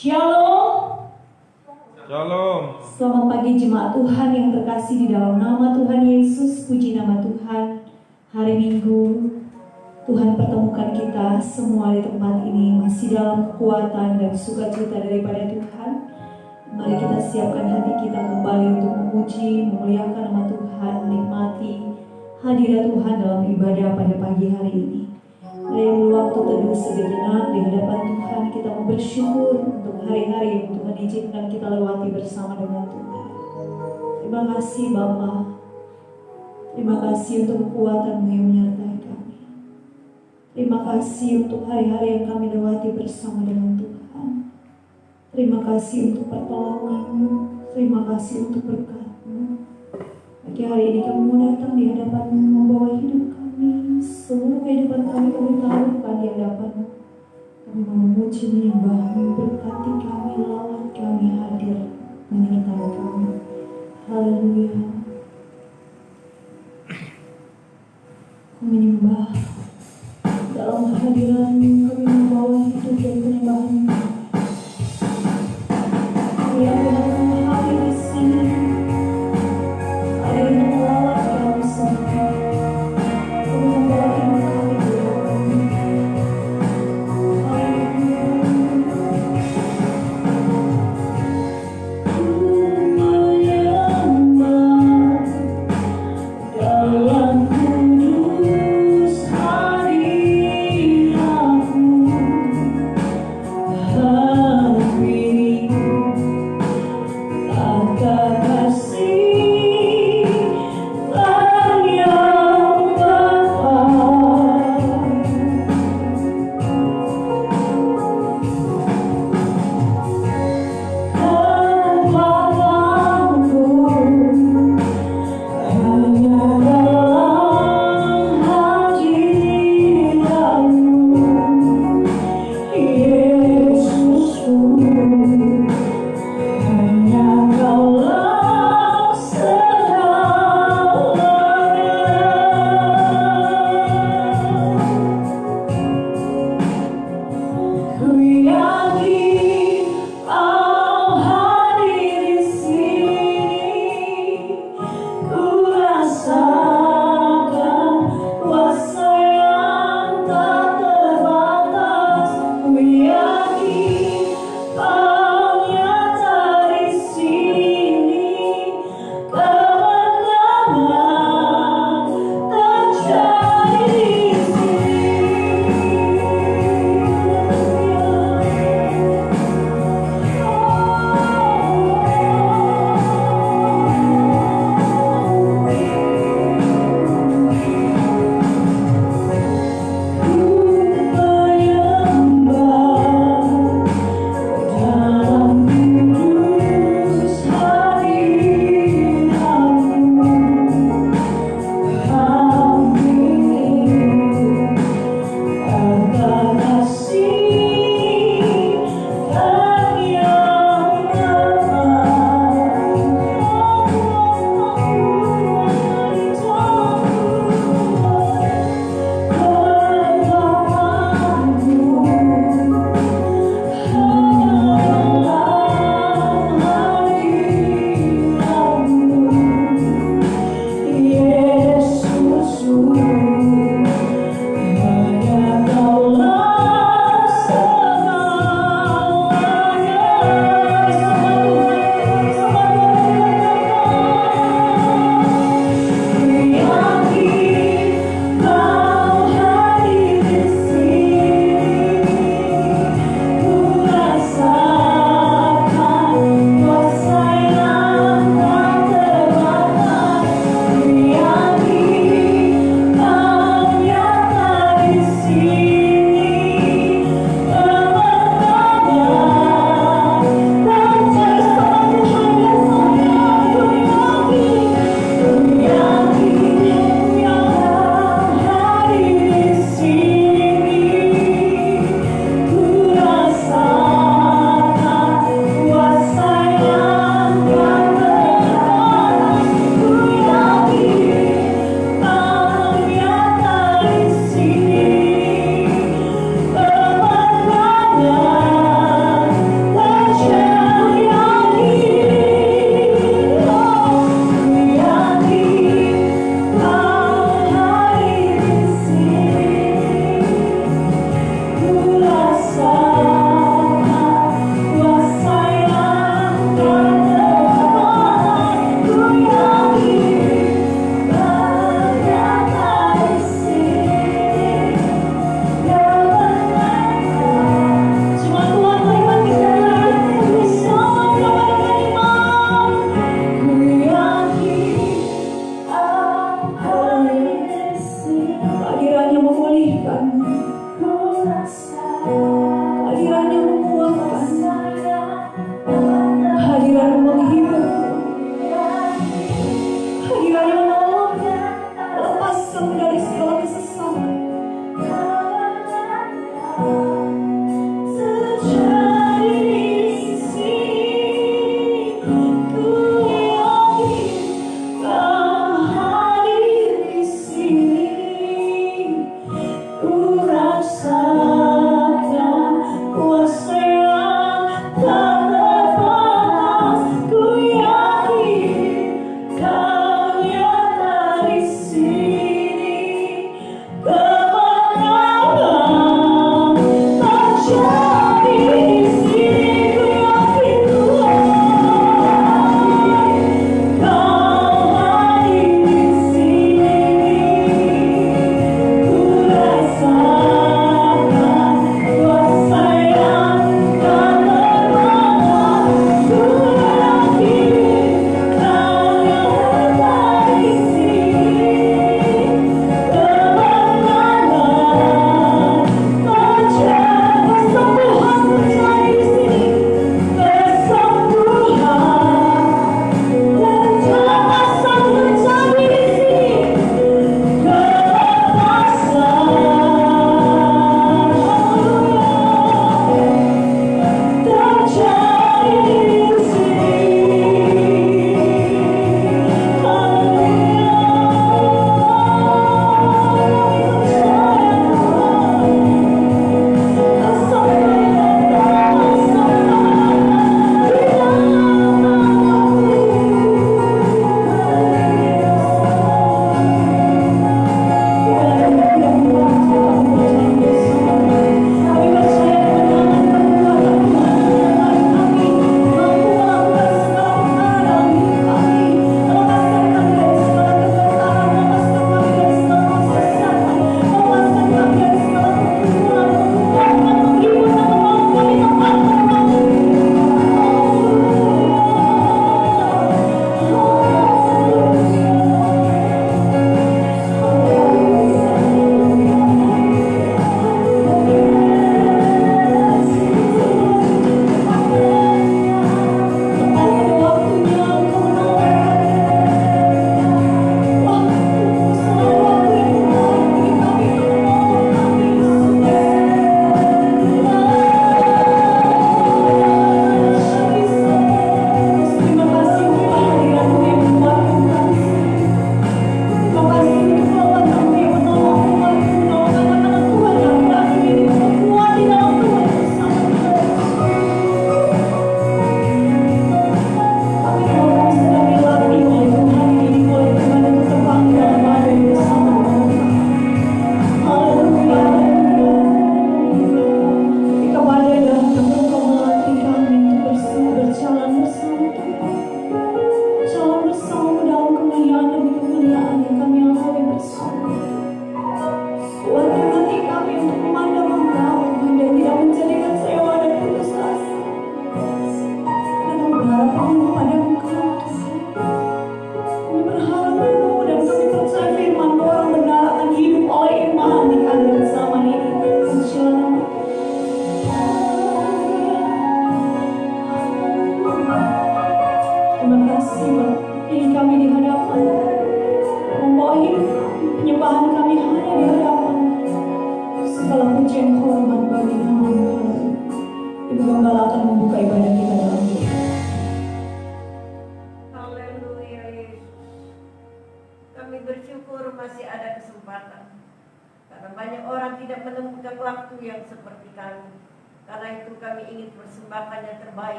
Shalom. Shalom. Selamat pagi jemaat Tuhan yang terkasih di dalam nama Tuhan Yesus. Puji nama Tuhan. Hari Minggu Tuhan pertemukan kita semua di tempat ini masih dalam kekuatan dan sukacita daripada Tuhan. Mari kita siapkan hati kita kembali untuk memuji, memuliakan nama Tuhan, menikmati hadirat Tuhan dalam ibadah pada pagi hari ini. Mari ambil waktu teduh sejenak di hadapan Tuhan. Kita mau bersyukur untuk hari-hari yang Tuhan izinkan kita lewati bersama dengan Tuhan. Terima kasih Bapa. Terima kasih untuk kekuatan-Mu yang menyertai kami. Terima kasih untuk hari-hari yang kami lewati bersama dengan Tuhan. Terima kasih untuk pertolongan-Mu. Terima kasih untuk berkat-Mu. Pagi hari ini kami mau datang di hadapan-Mu, membawa hidup kami, seluruh kehidupan kami taruhkan di hadapan-Mu. Kami mau memuji, menyembah-Mu, berkati kami, lawat kami, hadir menyertai kami. Haleluya. Kami menyembah dalam hadiran-Mu, kami membawa hidup dan penyembahan-Mu. Kami akan hadir di sini, hadir melawat kami semua. Kami membawa hidup kami di hadapan-Mu. Haleluya. Ku menyembah dalam kudus hadirat-Mu.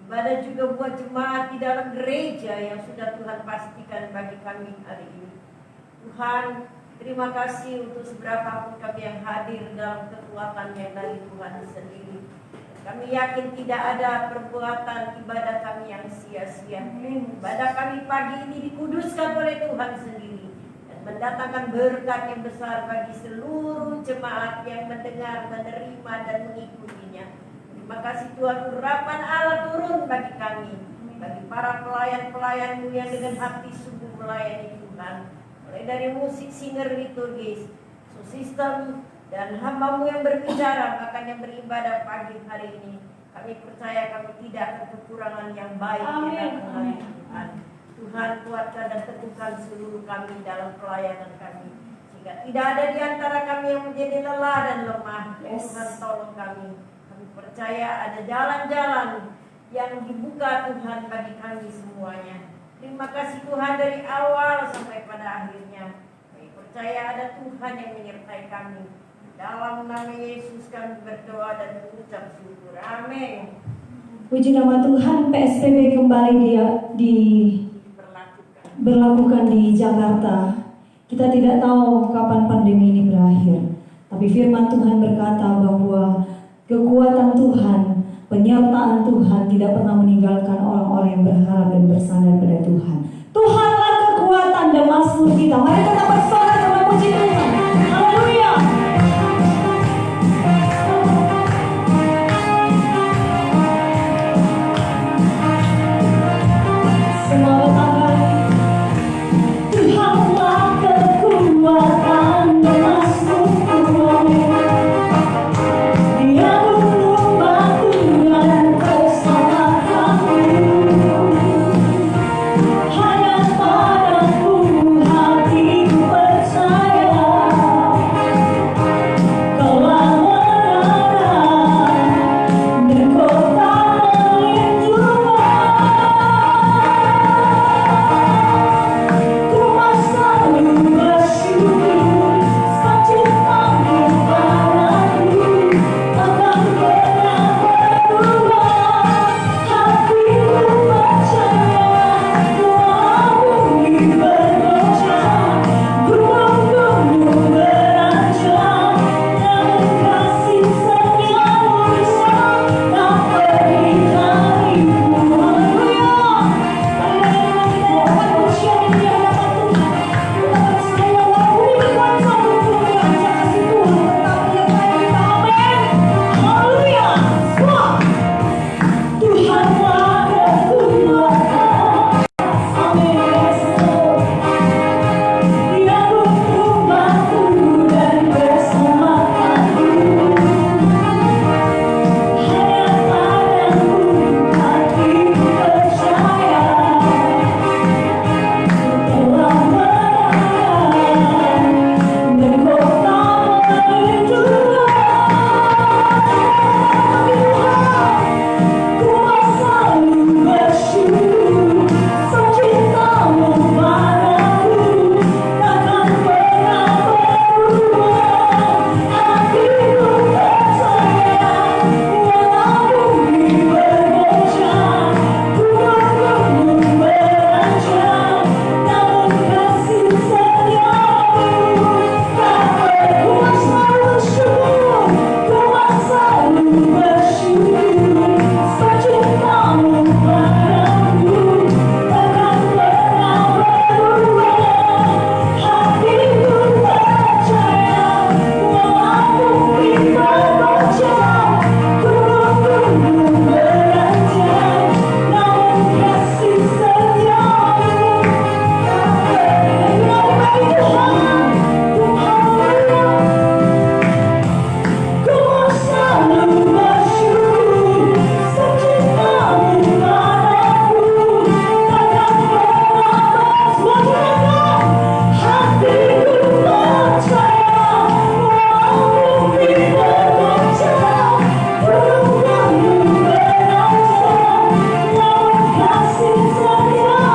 Ibadah juga buat jemaat di dalam gereja yang sudah Tuhan pastikan bagi kami hari ini. Tuhan, terima kasih untuk seberapapun kami yang hadir dalam kekuatan yang dari Tuhan sendiri. Kami yakin tidak ada perbuatan ibadah kami yang sia-sia. Ibadah kami pagi ini dikuduskan oleh Tuhan sendiri dan mendatangkan berkat yang besar bagi seluruh jemaat yang mendengar, menerima dan mengikutinya. Terima kasih Tuhan, urapan Allah turun bagi kami, bagi para pelayan-pelayan-Mu yang dengan hati sungguh melayani Tuhan. Mulai dari musik, singer, liturgis, sistem, dan hamba-Mu yang berbicara, bahkan yang beribadah pagi hari ini. Kami percaya kami tidak ada kekurangan yang baik di dalam Tuhan. Tuhan kuatkan dan teguhkan seluruh kami dalam pelayanan kami, sehingga tidak ada di antara kami yang menjadi lelah dan lemah. Tuhan tolong kami. Percaya ada jalan-jalan yang dibuka Tuhan bagi kami semuanya. Terima kasih Tuhan dari awal sampai pada akhirnya. Kami percaya ada Tuhan yang menyertai kami. Dalam nama Yesus kami berdoa dan mengucap syukur. Amin. Puji nama Tuhan, PSBB kembali berlakukan di Jakarta. Kita tidak tahu kapan pandemi ini berakhir. Tapi firman Tuhan berkata bahwa kekuatan Tuhan, penyertaan Tuhan tidak pernah meninggalkan orang-orang yang berharap dan bersandar pada Tuhan. Tuhanlah kekuatan dan mazmur kita. Mari kita bersorak dan memuji Tuhan. Haleluya. Semua tangan. Tuhanlah kekuatan dan mazmur Tuhan. Dia gunung batu dan bersama-sama. Hanya padamu hatiku percaya. Kaulah menara dan kota perlindungan. Ku selalu bersyukur secintamu padaku takkan pernah berubah. Hatiku percaya bumi bergoncang, gunung-gunung beranjak, namun kasih setiamu bisa tak pergi dariku. Haleluya. Tuhanlah kekuatan, amin. Dia gunung batu dan bersama-Ku. Hanya padamu hatiku percaya. Kaulah menara dan kota perlindungan. Ku selalu bersyukur secintamu padaku takkan pernah berubah. Hatiku percaya walau bumi bergoncang, gunung-gunung beranjak, namun kasih setiamu tak berkuasa bersyukur. Ku selalu bersyukur secintamu padaku takkan pernah berubah. Hatiku percaya walau bumi bergoncang, gunung-gunung beranjak, namun kasih setiamu tak pernah berubah. Ku selalu bersyukur secintamu padaku takkan pernah berubah. Hatiku percaya walau bumi bergoncang, gunung-gunung beranjak, namun kasih setiamu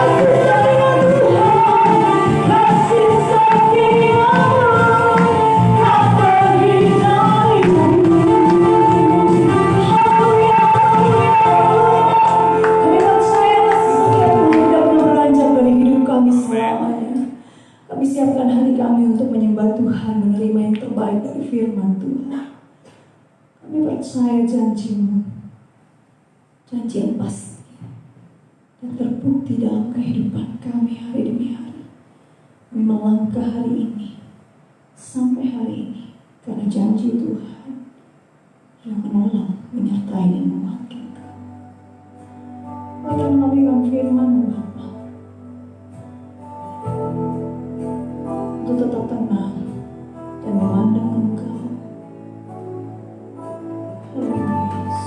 kasih setiamu. Kasih setia Tuhan, kasih setiamu tak pergi dariku. Haleluya, haleluya. Kami percaya kasih setia Tuhan tidak pernah beranjak dari hidup kami selamanya. Kami siapkan hati kami untuk menyembah Tuhan, menerima yang terbaik dari firman Tuhan. Kami percaya janji-Mu, janji yang pasti dan terbukti dalam kehidupan kami hari demi hari. Kami melangkah hari ini sampai hari ini karena janji Tuhan yang menolong, menyertai dan membangkitkan. Mari kita mengambil firman-Mu Bapa, untuk tetap tenang dan memandang Engkau. Haleluya Yesus.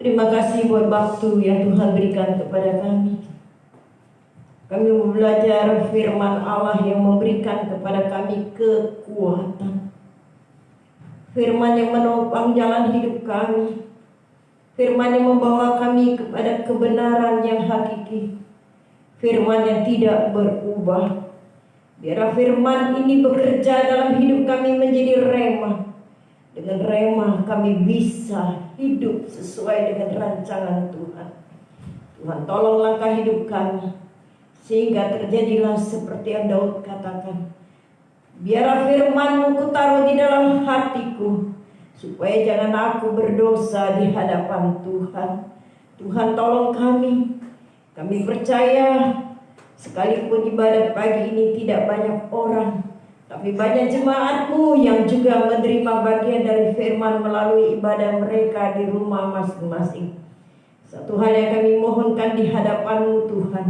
Terima kasih buat waktu yang Tuhan berikan kepada kami. Kami belajar firman Allah yang memberikan kepada kami kekuatan. Firman yang menopang jalan hidup kami. Firman yang membawa kami kepada kebenaran yang hakiki. Firman yang tidak berubah. Biar firman ini bekerja dalam hidup kami menjadi rema. Dengan rema kami bisa hidup sesuai dengan rancangan Tuhan. Tuhan tolong langkah hidup kami. Sehingga terjadilah seperti yang Daud katakan. Biar firman-Mu kutaruh di dalam hatiku, supaya jangan aku berdosa di hadapan Tuhan. Tuhan tolong kami. Kami percaya sekalipun ibadat pagi ini tidak banyak orang, tapi banyak jemaat-Mu yang juga menerima bagian dari firman melalui ibadah mereka di rumah masing-masing. Satu hal yang kami mohonkan di hadapan-Mu Tuhan,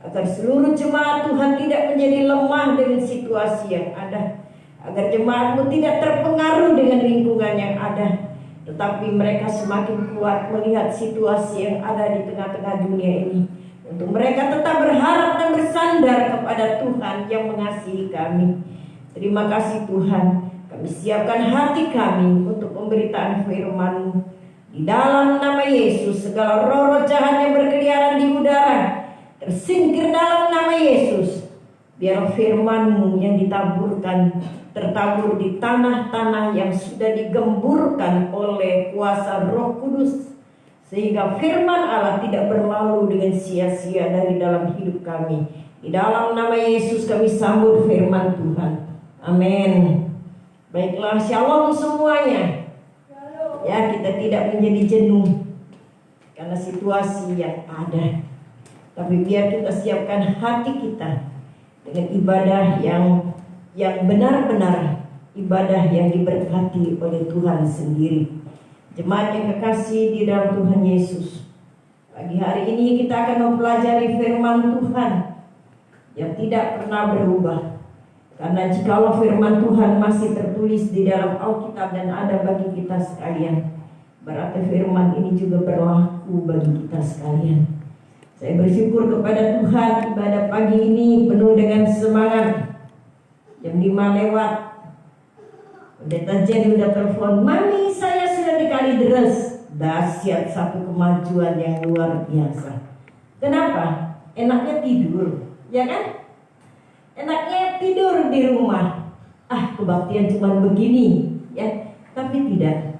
agar seluruh jemaat Tuhan tidak menjadi lemah dengan situasi yang ada, agar jemaat-Mu tidak terpengaruh dengan lingkungan yang ada, tetapi mereka semakin kuat melihat situasi yang ada di tengah-tengah dunia ini, untuk mereka tetap berharap dan bersandar kepada Tuhan yang mengasihi kami. Terima kasih Tuhan, kami siapkan hati kami untuk pemberitaan firman-Mu. Di dalam nama Yesus, segala roh-roh jahat yang berkeliaran di udara tersingkir dalam nama Yesus. Biar firman-Mu yang ditaburkan tertabur di tanah-tanah yang sudah digemburkan oleh kuasa Roh Kudus, sehingga firman Allah tidak berlalu dengan sia-sia dari dalam hidup kami. Di dalam nama Yesus kami sambut firman Tuhan. Amin. Baiklah, shalom semuanya. Ya, kita tidak menjadi jenuh karena situasi yang ada, tapi biar kita siapkan hati kita dengan ibadah yang benar-benar ibadah yang diberkati oleh Tuhan sendiri. Jemaat yang kekasih di dalam Tuhan Yesus, pagi hari ini kita akan mempelajari firman Tuhan yang tidak pernah berubah. Karena jikalau firman Tuhan masih tertulis di dalam Alkitab dan ada bagi kita sekalian, berarti firman ini juga berlaku bagi kita sekalian. Saya bersyukur kepada Tuhan, ibadah pagi ini penuh dengan semangat. Jam 5 lewat, Pendeta Jen udah telepon, "Mami, saya sudah dikali deres." Dahsyat, satu kemajuan yang luar biasa. Kenapa? Enaknya tidur, ya kan? Enaknya tidur di rumah. Kebaktian cuma begini, ya. Tapi tidak.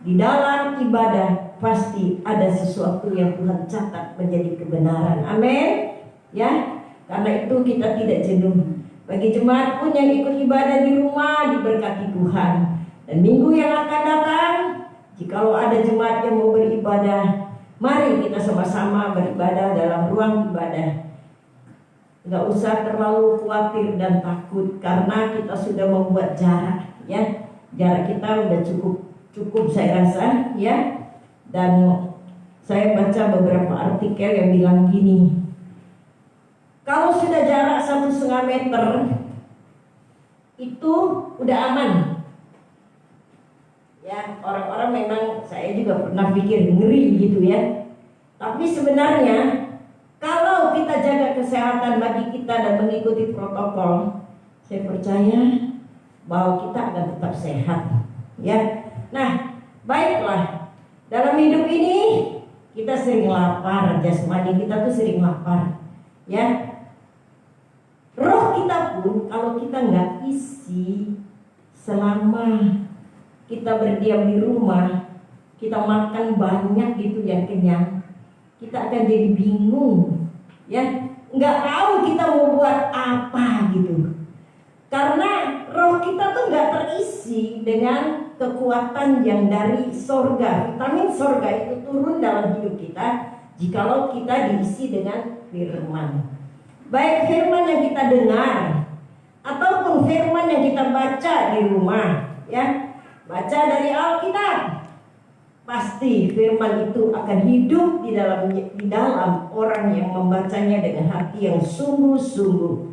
Di dalam ibadah pasti ada sesuatu yang Tuhan catat menjadi kebenaran. Amin. Ya, karena itu kita tidak jenuh. Bagi jemaat pun yang ikut ibadah di rumah, diberkati Tuhan. Dan minggu yang akan datang, jikalau ada jemaat yang mau beribadah, mari kita sama-sama beribadah dalam ruang ibadah. Nggak usah terlalu khawatir dan takut, karena kita sudah membuat jarak, ya. Jarak kita udah cukup saya rasa, ya. Dan saya baca beberapa artikel yang bilang gini, kalau sudah jarak 1,5 meter itu udah aman. Ya, orang-orang memang, saya juga pernah pikir ngeri gitu ya. Tapi sebenarnya kalau kita jaga kesehatan bagi kita dan mengikuti protokol, saya percaya bahwa kita akan tetap sehat. Ya, nah baiklah. Dalam hidup ini kita sering lapar, jasmani kita tuh sering lapar, ya. Roh kita pun kalau kita nggak isi selama kita berdiam di rumah, kita makan banyak gitu yang kenyang, kita akan jadi bingung, ya. Nggak tahu kita mau buat apa gitu. Karena roh kita tuh nggak terisi dengan kekuatan yang dari sorga. Vitamin sorga itu turun dalam hidup kita jikalau kita diisi dengan firman. Baik firman yang kita dengar ataupun firman yang kita baca di rumah, ya. Baca dari Alkitab, pasti firman itu akan hidup di dalam orang yang membacanya dengan hati yang sungguh-sungguh.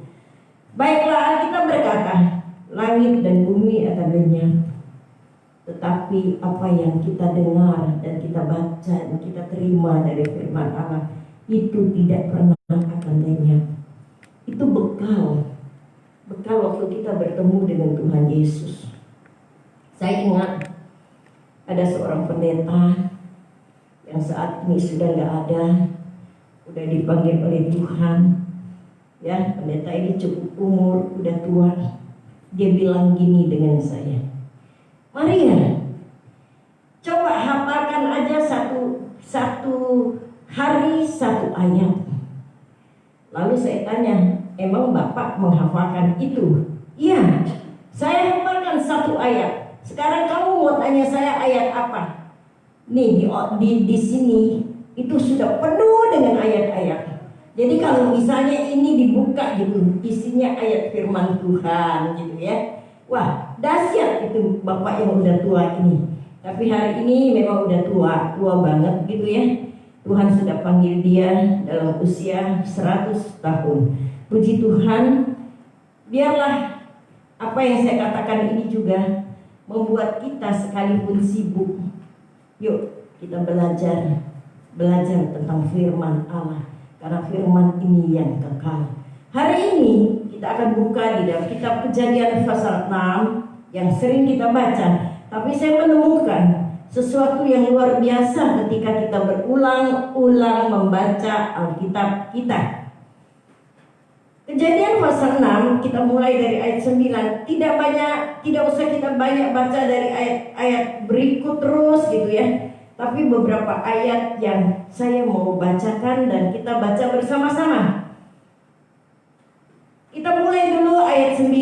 Baiklah, Alkitab berkata, langit dan bumi akan lenyap, tetapi apa yang kita dengar dan kita baca baca dan kita terima dari firman Allah itu tidak pernah akan lenyap. Itu bekal waktu kita bertemu dengan Tuhan Yesus. Saya ingat ada seorang pendeta yang saat ini sudah nggak ada, udah dipanggil oleh Tuhan. Ya, pendeta ini cukup umur, udah tua. Dia bilang gini dengan saya, Maria, coba hafalkan aja satu hari satu ayat. Lalu saya tanya, emang Bapak menghafalkan itu? Iya, saya hafalkan satu ayat. Sekarang kamu mau tanya saya ayat apa? Nih di sini itu sudah penuh dengan ayat-ayat. Jadi kalau misalnya ini dibuka gitu, isinya ayat firman Tuhan gitu ya. Wah, dahsyat itu Bapak yang udah tua ini. Tapi hari ini memang udah tua banget gitu ya. Tuhan sudah panggil dia dalam usia 100 tahun. Puji Tuhan, biarlah apa yang saya katakan ini juga membuat kita sekalipun sibuk. Yuk kita belajar tentang firman Allah. Karena firman ini yang kekal. Hari ini kita akan buka di dalam kitab Kejadian pasal 6 yang sering kita baca. Tapi saya menemukan sesuatu yang luar biasa ketika kita berulang-ulang membaca Alkitab kita. Kejadian pasal 6 kita mulai dari ayat 9. Tidak usah kita banyak baca dari ayat-ayat berikut terus gitu ya. Tapi beberapa ayat yang saya mau bacakan dan kita baca bersama-sama. Kita mulai dulu ayat 9.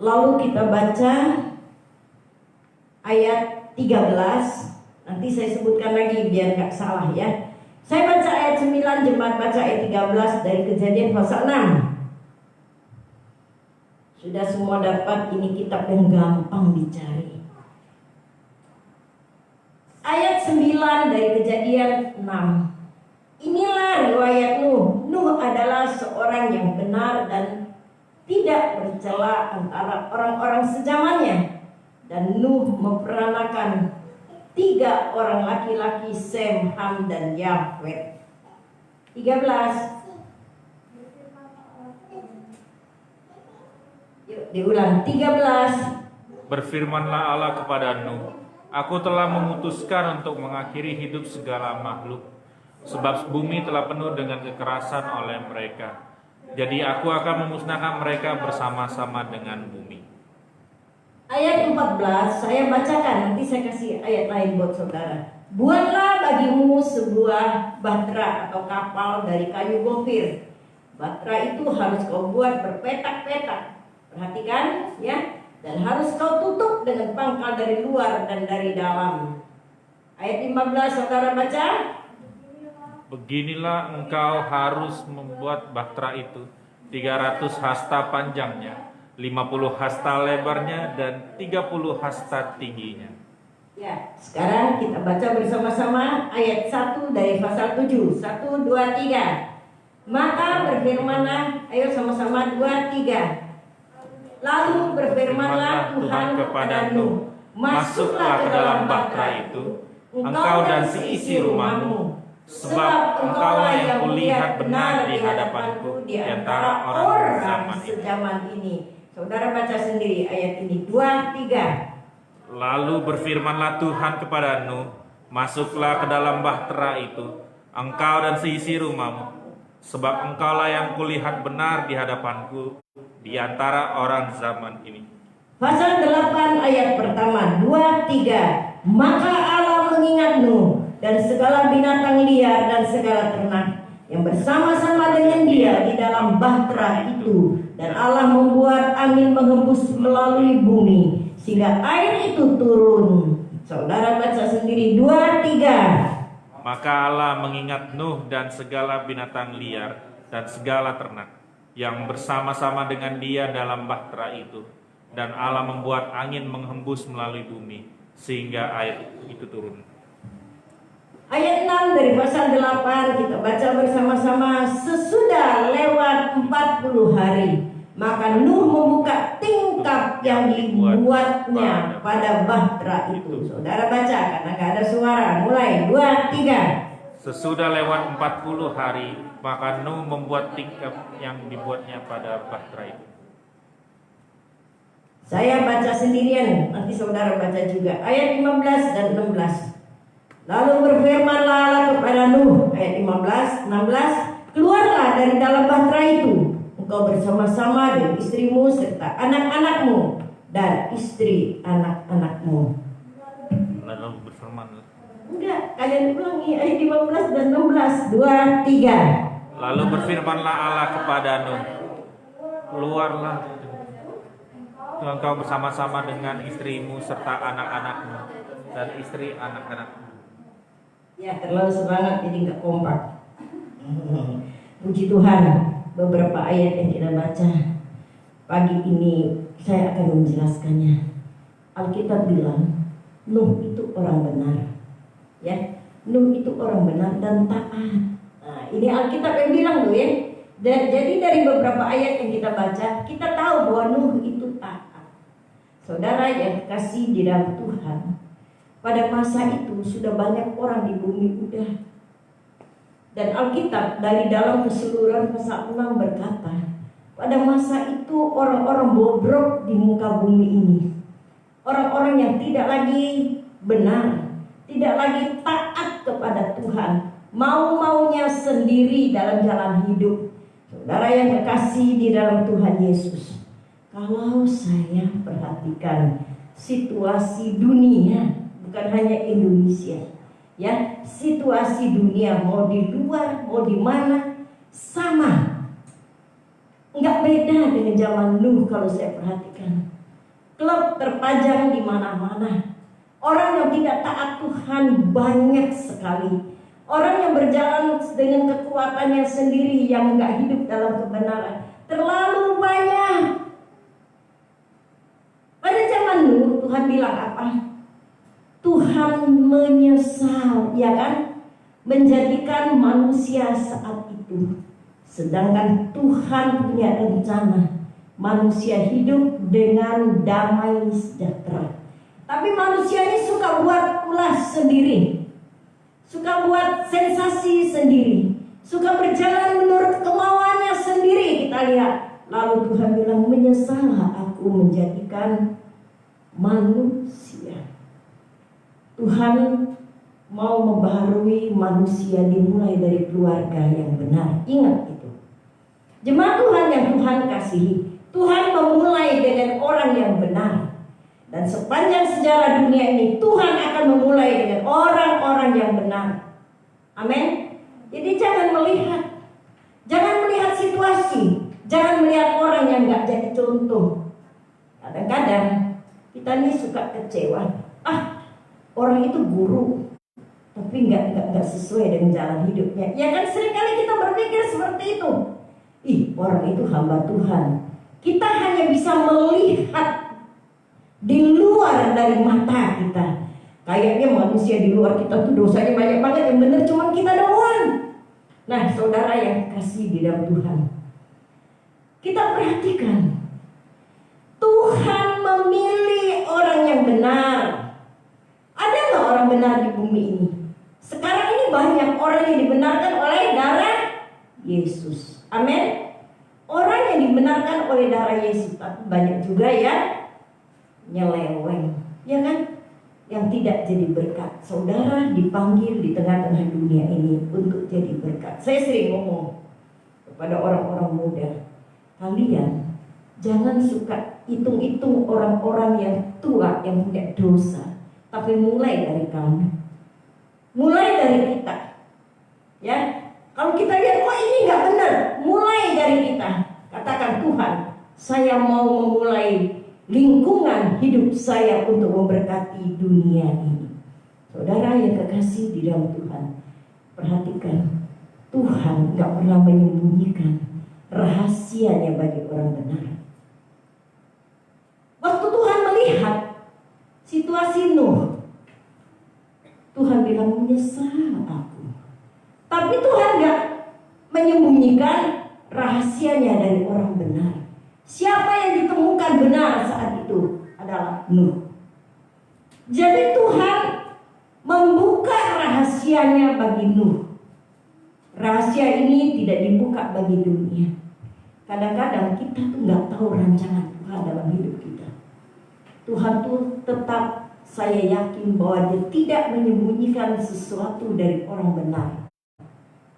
Lalu kita baca ayat 13. Nanti saya sebutkan lagi biar gak salah ya. Saya baca ayat 9, jemaat baca ayat 13 dari Kejadian pasal 6. Sudah semua dapat, ini kitab yang gampang dicari. Ayat 9 dari Kejadian 6. Inilah riwayat Nuh. Nuh adalah seorang yang benar dan tidak bercela antara orang-orang sezamannya. Dan Nuh memperanakan 3 orang laki-laki, Sem, Ham, dan Yafet. 13. Yuk diulang. 13. Berfirmanlah Allah kepada Nuh, Aku telah memutuskan untuk mengakhiri hidup segala makhluk, sebab bumi telah penuh dengan kekerasan oleh mereka. Jadi aku akan memusnahkan mereka bersama-sama dengan bumi. Ayat 14 saya bacakan, nanti saya kasih ayat lain buat saudara. Buatlah bagimu sebuah batra atau kapal dari kayu gofir. Batra itu harus kau buat berpetak-petak. Perhatikan ya. Dan harus kau tutup dengan pangkal dari luar dan dari dalam. Ayat 15 saudara baca. Beginilah engkau harus membuat bahtera itu, 300 hasta panjangnya, 50 hasta lebarnya, dan 30 hasta tingginya. Ya, sekarang kita baca bersama-sama ayat 1 dari pasal 7. 1, 2, 3. Maka berfirmanlah, ayo sama-sama 2, 3. Lalu berfirmanlah Tuhan kepada Nuh, masuklah ke dalam bahtera itu, engkau dan seisi rumahmu, sebab engkaulah yang kulihat benar di hadapanku di antara orang sezaman ini. Saudara baca sendiri ayat ini. 2, 3. Lalu berfirmanlah Tuhan kepada Nuh, masuklah ke dalam bahtera itu, engkau dan seisi rumahmu, sebab engkaulah yang kulihat benar di hadapanku di antara orang zaman ini. Pasal 8 ayat pertama. 2, 3. Maka Allah mengingat Nuh dan segala binatang liar dan segala ternak yang bersama-sama dengan dia di dalam bahtera itu, dan Allah membuat angin menghembus melalui bumi sehingga air itu turun. Saudara baca sendiri. 2, 3. Maka Allah mengingat Nuh dan segala binatang liar dan segala ternak yang bersama-sama dengan dia dalam bahtera itu, dan Allah membuat angin menghembus melalui bumi sehingga air itu turun. Ayat 6 dari pasal 8 kita baca bersama-sama. Sesudah lewat 40 hari Maka Nuh membuka tingkap yang dibuatnya pada bahtera itu. Saudara baca karena gak ada suara. Mulai 2, 3. Sesudah lewat 40 hari, maka Nuh membuat tingkap yang dibuatnya pada bahtera itu. Saya baca sendirian, nanti saudara baca juga. Ayat 15 dan 16. Lalu berfirmanlah Allah kepada Nuh, ayat 15, 16, keluarlah dari dalam bahtera itu, engkau bersama-sama dengan istrimu serta anak-anakmu dan istri anak-anakmu. Lalu berfirman. Enggak, kalian ulangi ayat 15 dan 16. 2, 3. Lalu berfirmanlah Allah kepada Nuh, keluarlah engkau bersama-sama dengan istrimu serta anak-anakmu dan istri anak-anakmu. Ya, terlalu semangat jadi nggak kompak. Puji Tuhan, beberapa ayat yang kita baca pagi ini saya akan menjelaskannya. Alkitab bilang Nuh itu orang benar, ya. Nuh itu orang benar dan taat. Nah, ini Alkitab yang bilang tuh ya. Jadi dari beberapa ayat yang kita baca, kita tahu bahwa Nuh itu taat. Saudara yang kasih di dalam Tuhan, pada masa itu sudah banyak orang di bumi udah. Dan Alkitab dari dalam keseluruhan pasal 6 berkata, pada masa itu orang-orang bobrok di muka bumi ini, orang-orang yang tidak lagi benar, tidak lagi taat kepada Tuhan, mau-maunya sendiri dalam jalan hidup. Saudara yang kekasih di dalam Tuhan Yesus, kalau saya perhatikan situasi dunia, bukan hanya Indonesia, ya, situasi dunia mau di luar, mau di mana, sama, nggak beda dengan zaman Nuh. Kalau saya perhatikan, klub terpajang di mana-mana, orang yang tidak taat Tuhan banyak sekali, orang yang berjalan dengan kekuatannya sendiri yang nggak hidup dalam kebenaran terlalu banyak. Pada zaman Nuh, Tuhan bilang apa? Tuhan menyesal, ya kan, menjadikan manusia saat itu. Sedangkan Tuhan punya rencana manusia hidup dengan damai sejahtera. Tapi manusia ini suka buat ulah sendiri, suka buat sensasi sendiri, suka berjalan menurut kemauannya sendiri. Kita lihat, lalu Tuhan bilang, menyesallah aku menjadikan manusia. Tuhan mau membaharui manusia dimulai dari keluarga yang benar. Ingat itu. Jemaat Tuhan yang Tuhan kasihi, Tuhan memulai dengan orang yang benar. Dan sepanjang sejarah dunia ini, Tuhan akan memulai dengan orang-orang yang benar. Amin. Jadi jangan melihat situasi, jangan melihat orang yang gak jadi contoh. Kadang-kadang kita ini suka kecewa. Orang itu guru, tapi nggak sesuai dengan jalan hidupnya. Ya kan, seringkali kita berpikir seperti itu. Orang itu hamba Tuhan. Kita hanya bisa melihat di luar dari mata kita. Kayaknya manusia di luar kita tuh dosanya banyak banget, yang benar cuma kita doang. Nah, saudara yang kasih di dalam Tuhan, kita perhatikan, Tuhan memilih orang yang benar. Ada nggak orang benar di bumi ini? Sekarang ini banyak orang yang dibenarkan oleh darah Yesus. Amin. Orang yang dibenarkan oleh darah Yesus, tapi banyak juga ya nyeleweng, ya kan? Yang tidak jadi berkat. Saudara dipanggil di tengah-tengah dunia ini untuk jadi berkat. Saya sering ngomong kepada orang-orang muda, kalian jangan suka hitung-hitung orang-orang yang tua yang punya dosa. Tapi mulai dari kamu, mulai dari kita, ya. Kalau kita lihat, ini nggak benar, mulai dari kita. Katakan, Tuhan, saya mau memulai lingkungan hidup saya untuk memberkati dunia ini. Saudara yang kekasih di dalam Tuhan, perhatikan, Tuhan nggak pernah menyembunyikan rahasianya bagi orang benar. Waktu Tuhan melihat situasi Nuh, Tuhan bilang, menyesal aku. Tapi Tuhan gak menyembunyikan rahasianya dari orang benar. Siapa yang ditemukan benar saat itu adalah Nuh. Jadi Tuhan membuka rahasianya bagi Nuh. Rahasia ini tidak dibuka bagi dunia. Kadang-kadang kita tuh nggak tahu rancangan Tuhan dalam hidup kita. Tuhan tuh tetap, saya yakin bahwa Dia tidak menyembunyikan sesuatu dari orang benar,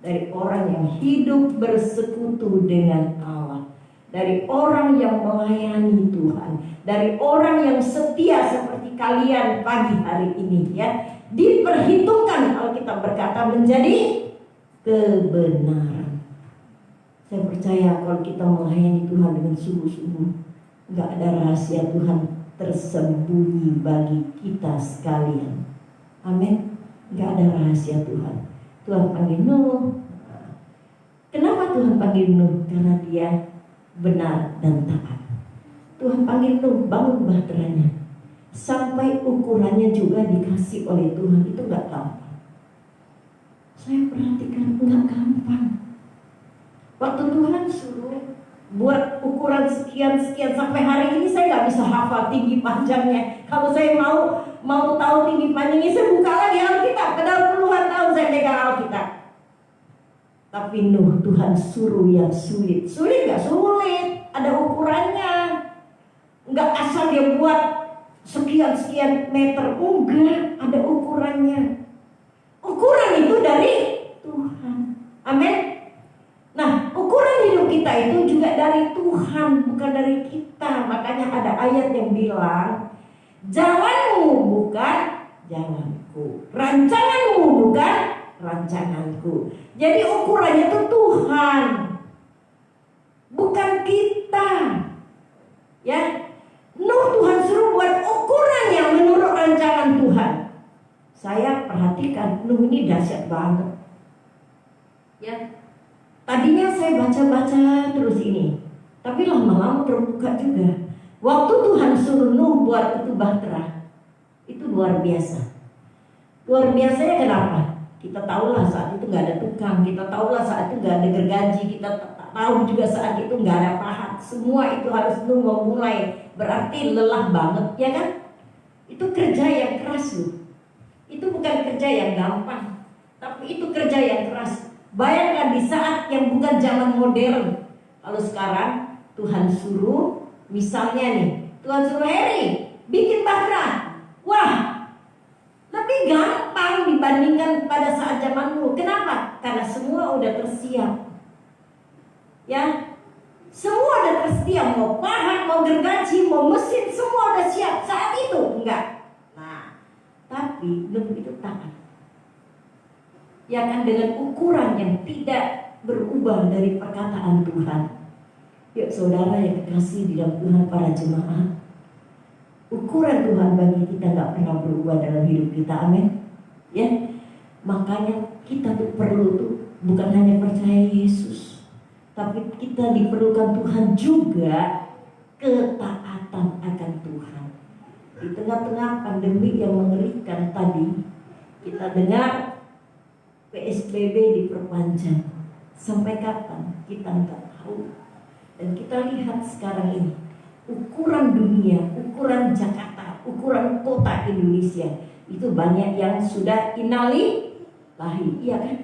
dari orang yang hidup bersekutu dengan Allah, dari orang yang melayani Tuhan, dari orang yang setia seperti kalian pagi hari ini ya. Diperhitungkan, Alkitab berkata, menjadi kebenaran. Saya percaya kalau kita melayani Tuhan dengan sungguh-sungguh, nggak ada rahasia Tuhan tersembunyi bagi kita sekalian. Amin. Nggak ada rahasia Tuhan. Tuhan panggil Nuh. Kenapa Tuhan panggil Nuh? Karena dia benar dan taat. Tuhan panggil Nuh, bangun bahteranya. Sampai ukurannya juga dikasih oleh Tuhan. Itu nggak gampang. Saya perhatikan, nggak gampang. Waktu Tuhan suruh buat ukuran sekian-sekian, sampai hari ini saya nggak bisa hafal tinggi panjangnya. Kalau saya mau tahu tinggi panjangnya, saya buka lagi Alkitab. Padahal puluhan tahun saya pegang Alkitab. Tapi Nuh, Tuhan suruh yang sulit. Sulit nggak? Sulit. Ada ukurannya. Nggak asal dia buat sekian-sekian meter. Enggak, ada ukurannya. Ukuran itu dari Tuhan. Amin. Nah, ukuran hidup kita itu juga dari Tuhan, bukan dari kita. Makanya ada ayat yang bilang, jalanmu bukan jalanku, rancanganmu bukan rancanganku. Jadi ukurannya itu Tuhan, bukan kita. Ya, Nuh Tuhan suruh buat ukuran yang menurut rancangan Tuhan. Saya perhatikan Nuh ini dahsyat banget. Ya, tadinya saya baca-baca terus ini, tapi lama-lama terbuka juga. Waktu Tuhan suruh Nuh buat itu bahtera, itu luar biasa. Luar biasanya kenapa? Kita tahulah saat itu nggak ada tukang, kita tahulah saat itu nggak ada gergaji, kita tahu juga saat itu nggak ada pahat. Semua itu harus Nuh memulai, berarti lelah banget, ya kan? Itu kerja yang keras loh. Itu bukan kerja yang gampang, tapi itu kerja yang keras. Bayangkan di saat yang bukan zaman modern. Kalau sekarang Tuhan suruh, misalnya nih, Tuhan suruh Heri bikin bahtera. Wah, lebih gampang dibandingkan pada saat zaman dulu. Kenapa? Karena semua udah tersiap. Ya, semua udah tersedia. Mau pahat, mau gergaji, mau mesin, semua udah siap. Saat itu enggak. Nah, tapi Nuh itu taat. Ya kan, dengan ukuran yang tidak berubah dari perkataan Tuhan. Yuk saudara yang kekasih di dalam Tuhan, para jemaat, ukuran Tuhan bagi kita nggak pernah berubah dalam hidup kita. Amin. Ya, makanya kita tuh perlu tuh bukan hanya percaya Yesus, tapi kita diperlukan Tuhan juga ketaatan akan Tuhan. Di tengah-tengah pandemi yang mengerikan tadi, kita dengar PSBB diperpanjang. Sampai kapan? Kita nggak tahu. Dan kita lihat sekarang ini, ukuran dunia, ukuran Jakarta, ukuran kota Indonesia, itu banyak yang sudah innalillahi, iya kan?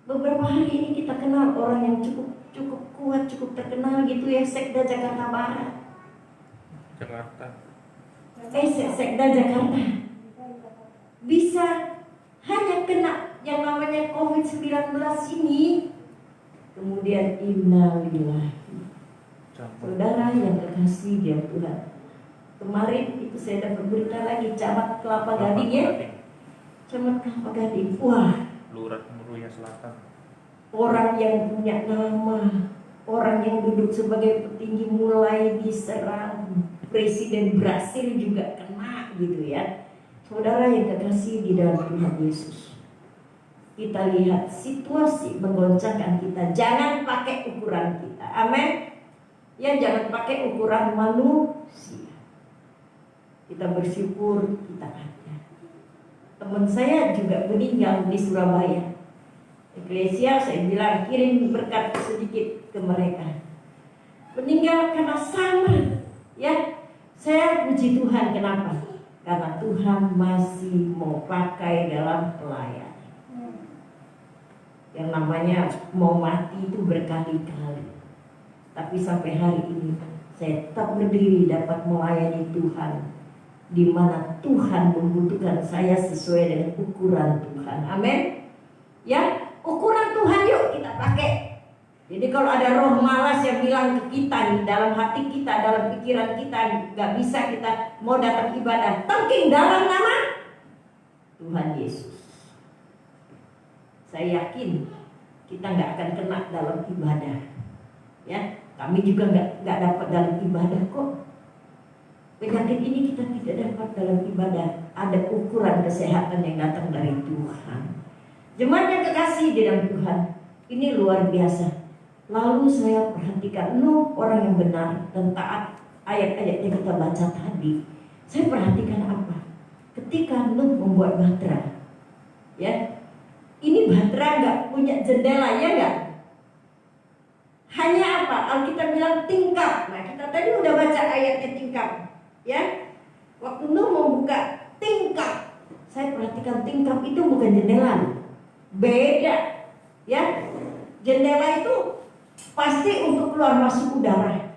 Beberapa hari ini kita kenal orang yang cukup kuat, cukup terkenal gitu ya, Sekda Jakarta Barat. Sekda Jakarta bisa hanya kena yang namanya COVID-19 ini, kemudian innalillahi. Saudara yang kekasih dia Tuhan, kemarin itu saya dapat berita lagi, Camat Kelapa Gading ya, Camat Kelapa Gading. Wah, Lurah Meruya Selatan. Orang yang punya nama, orang yang duduk sebagai petinggi mulai diserang, Presiden Brasil juga kena gitu ya. Saudara yang kekasih di dalam Tuhan Yesus, kita lihat situasi menggoncangkan kita. Jangan pakai ukuran kita, amin. Ya, jangan pakai ukuran manusia. Kita bersyukur kita ada. Teman saya juga meninggal di Surabaya. Eklesia, saya bilang kirim berkat sedikit ke mereka. Meninggal karena sama, ya. Saya puji Tuhan, kenapa? Karena Tuhan masih mau pakai dalam pelayan. Yang namanya mau mati itu berkali-kali. Tapi sampai hari ini saya tetap berdiri dapat melayani Tuhan, di mana Tuhan membutuhkan saya sesuai dengan ukuran Tuhan. Amin. Ya, ukuran Tuhan yuk kita pakai. Jadi kalau ada roh malas yang bilang ke kita nih, dalam hati kita, dalam pikiran kita, gak bisa kita mau datang ibadah, tengking dalam nama Tuhan Yesus. Saya yakin kita gak akan kena dalam ibadah. Ya, kami juga gak dapat dalam ibadah kok. Penyakit ini kita tidak dapat dalam ibadah. Ada ukuran kesehatan yang datang dari Tuhan. Jemaat yang kekasih di dalam Tuhan, ini luar biasa. Lalu saya perhatikan Nuh, orang yang benar dan taat ayat-ayat yang kita baca tadi. Saya perhatikan apa? Ketika Nuh membuat bahtera, ya, ini bahtera nggak punya jendela, ya nggak? Hanya apa? Alkitab bilang tingkap. Nah, kita tadi udah baca ayatnya tingkap, ya. Waktu Nuh membuka tingkap, saya perhatikan tingkap itu bukan jendela, beda, ya. Jendela itu pasti untuk keluar masuk udara.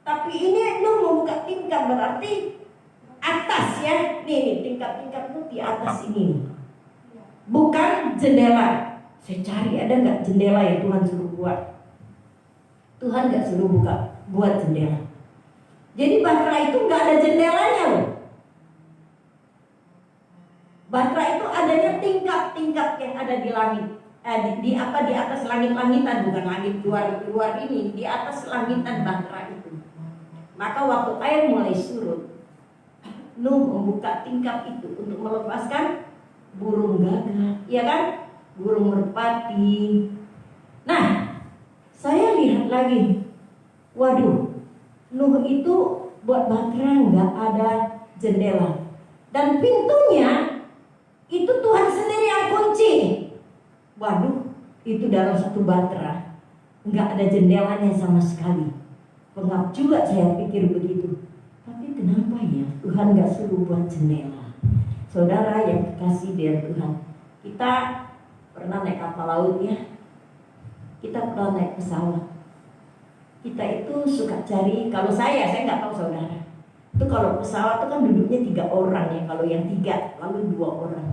Tapi ini Nuh membuka tingkap, berarti atas, ya. Nih tingkap-tingkap itu di atas ini. Bukan jendela. Saya cari ada nggak jendela yang Tuhan suruh buat. Tuhan nggak suruh buat jendela. Jadi bahtera itu nggak ada jendelanya loh. Bahtera itu adanya tingkap-tingkap yang ada di langit. Di atas langit-langitan, bukan langit luar ini, di atas langitan bahtera itu. Maka waktu air mulai surut, Nuh membuka tingkap itu untuk melepaskan burung gagak, ya kan? Burung merpati. Nah, saya lihat lagi, waduh, Nuh itu buat bahtera nggak ada jendela, dan pintunya itu Tuhan sendiri yang kunci. Waduh, itu dalam satu bahtera nggak ada jendelanya sama sekali. Pengap juga saya pikir begitu. Tapi kenapa ya Tuhan nggak suruh buat jendela? Saudara yang kekasih dengan Tuhan, kita pernah naik kapal laut, ya. Kita pernah naik pesawat. Kita itu suka cari, kalau saya nggak tahu saudara. Itu kalau pesawat itu kan duduknya 3 orang, ya. Kalau yang 3 lalu 2 orang.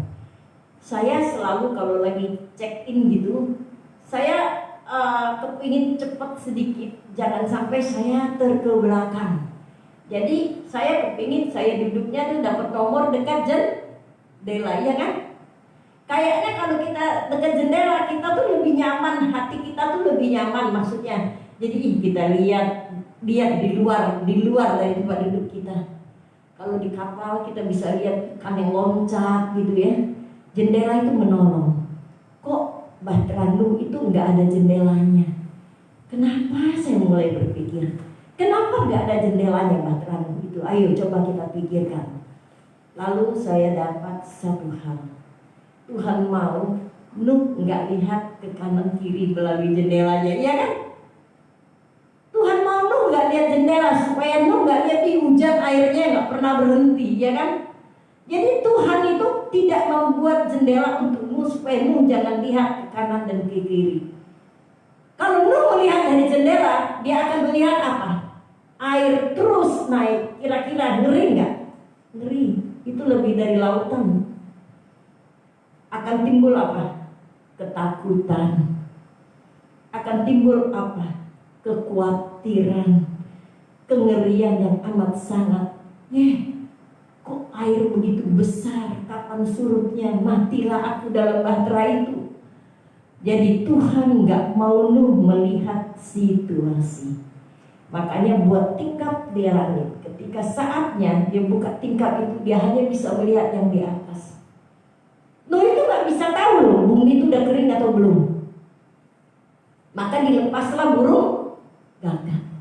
Saya selalu kalau lagi check in gitu, saya kepingin cepat sedikit, jangan sampai saya terkebelakang. Jadi saya kepingin saya duduknya tuh dapat nomor dekat jendela, ya kan? Kayaknya kalau kita dekat jendela kita tuh lebih nyaman, hati kita tuh lebih nyaman maksudnya. Jadi kita lihat di luar dari tempat duduk kita. Kalau di kapal kita bisa lihat ikan yang loncat gitu, ya. Jendela itu menolong. Kok bahtera Nuh itu nggak ada jendelanya? Kenapa saya mulai berpikir? Kenapa nggak ada jendelanya bahtera Nuh itu? Ayo coba kita pikirkan. Lalu saya dapat satu hal. Tuhan mau Nuh nggak lihat ke kanan kiri melalui jendelanya, ya kan? Tuhan mau Nuh nggak lihat jendela supaya Nuh nggak lihat di hujan airnya nggak pernah berhenti, ya kan? Jadi Tuhan itu tidak membuat jendela untuk Nuh supaya Nuh jangan lihat ke kanan dan ke kiri. Kalau Nuh melihat dari jendela, dia akan melihat apa? Air terus naik. Kira-kira ngeri nggak? Ngeri. Itu lebih dari lautan. Akan timbul apa? Ketakutan. Akan timbul apa? Kekhawatiran, kengerian yang amat sangat. Kok air begitu besar? Kapan surutnya? Matilah aku dalam bahtera itu. Jadi Tuhan nggak mau Nuh melihat situasi. Makanya buat tingkap di langit. Ketika saatnya dia buka tingkap itu, dia hanya bisa melihat yang di atas. Nuh itu nggak bisa tahu loh, bumi itu udah kering atau belum. Maka dilepaslah burung gagak.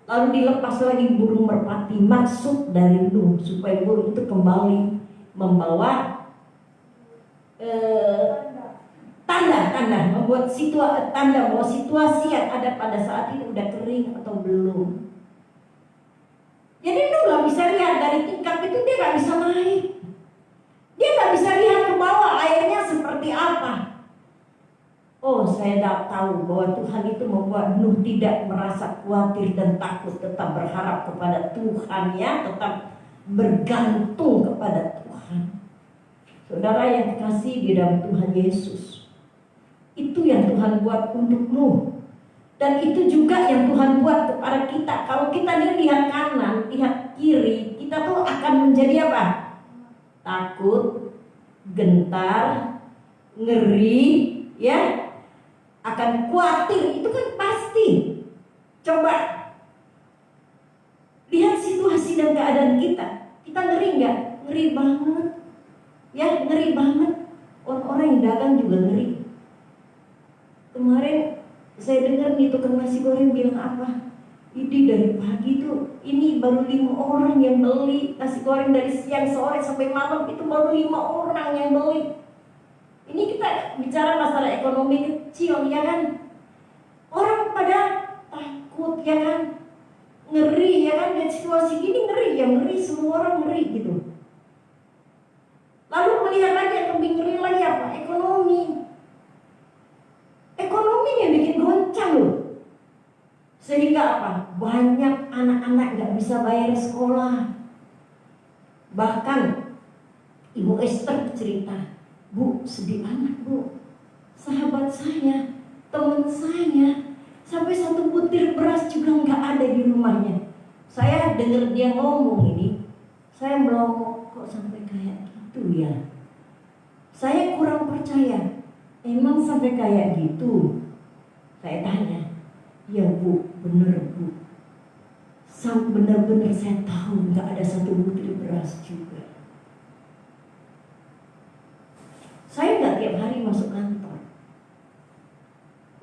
Lalu dilepas lagi burung merpati, maksud dari Nuh supaya burung itu kembali membawa tanda-tanda, membuat tanda bahwa situasi yang ada pada saat ini udah kering atau belum. Jadi lu nggak bisa lihat dari tingkat itu, dia nggak bisa naik, dia nggak bisa lihat ke bawah airnya seperti apa. Oh, saya tahu bahwa Tuhan itu membuat Nuh tidak merasa khawatir dan takut, tetap berharap kepada Tuhan, ya, tetap bergantung kepada Tuhan. Saudara yang dikasih di dalam Tuhan Yesus, itu yang Tuhan buat untuk Nuh, dan itu juga yang Tuhan buat kepada kita. Kalau kita lihat kanan, lihat kiri, kita tuh akan menjadi apa? Takut, gentar, ngeri, ya, akan khawatir. Itu kan pasti. Coba lihat situasi dan keadaan kita. Kita ngeri nggak? Ngeri banget, ya, ngeri banget. Orang-orang yang dagang juga ngeri. Kemarin saya dengar nih tukang nasi goreng bilang apa? Ini dari pagi tuh, ini baru 5 orang yang beli nasi goreng, dari siang sore sampai malam itu baru 5 orang yang beli. Ini kita bicara masalah ekonomi kecil, ya kan? Orang pada takut, ya kan? Ngeri, ya kan? Dan situasi ini ngeri, ya ngeri, semua orang ngeri gitu. Lalu melihat lagi yang lebih ngeri lagi apa? Ekonomi. Ekonomi yang bikin goncang loh. Sehingga apa? Banyak anak-anak gak bisa bayar sekolah. Bahkan Ibu Esther cerita, Bu, sedih amat Bu, sahabat saya, teman saya, sampai 1 butir beras juga gak ada di rumahnya. Saya dengar dia ngomong ini, saya melongo, kok sampai kayak gitu ya. Saya kurang percaya. Emang sampai kayak gitu? Saya tanya, ya Bu, bener Bu. Bener-bener saya tahu gak ada 1 butir beras juga. Saya gak tiap hari masuk kantor.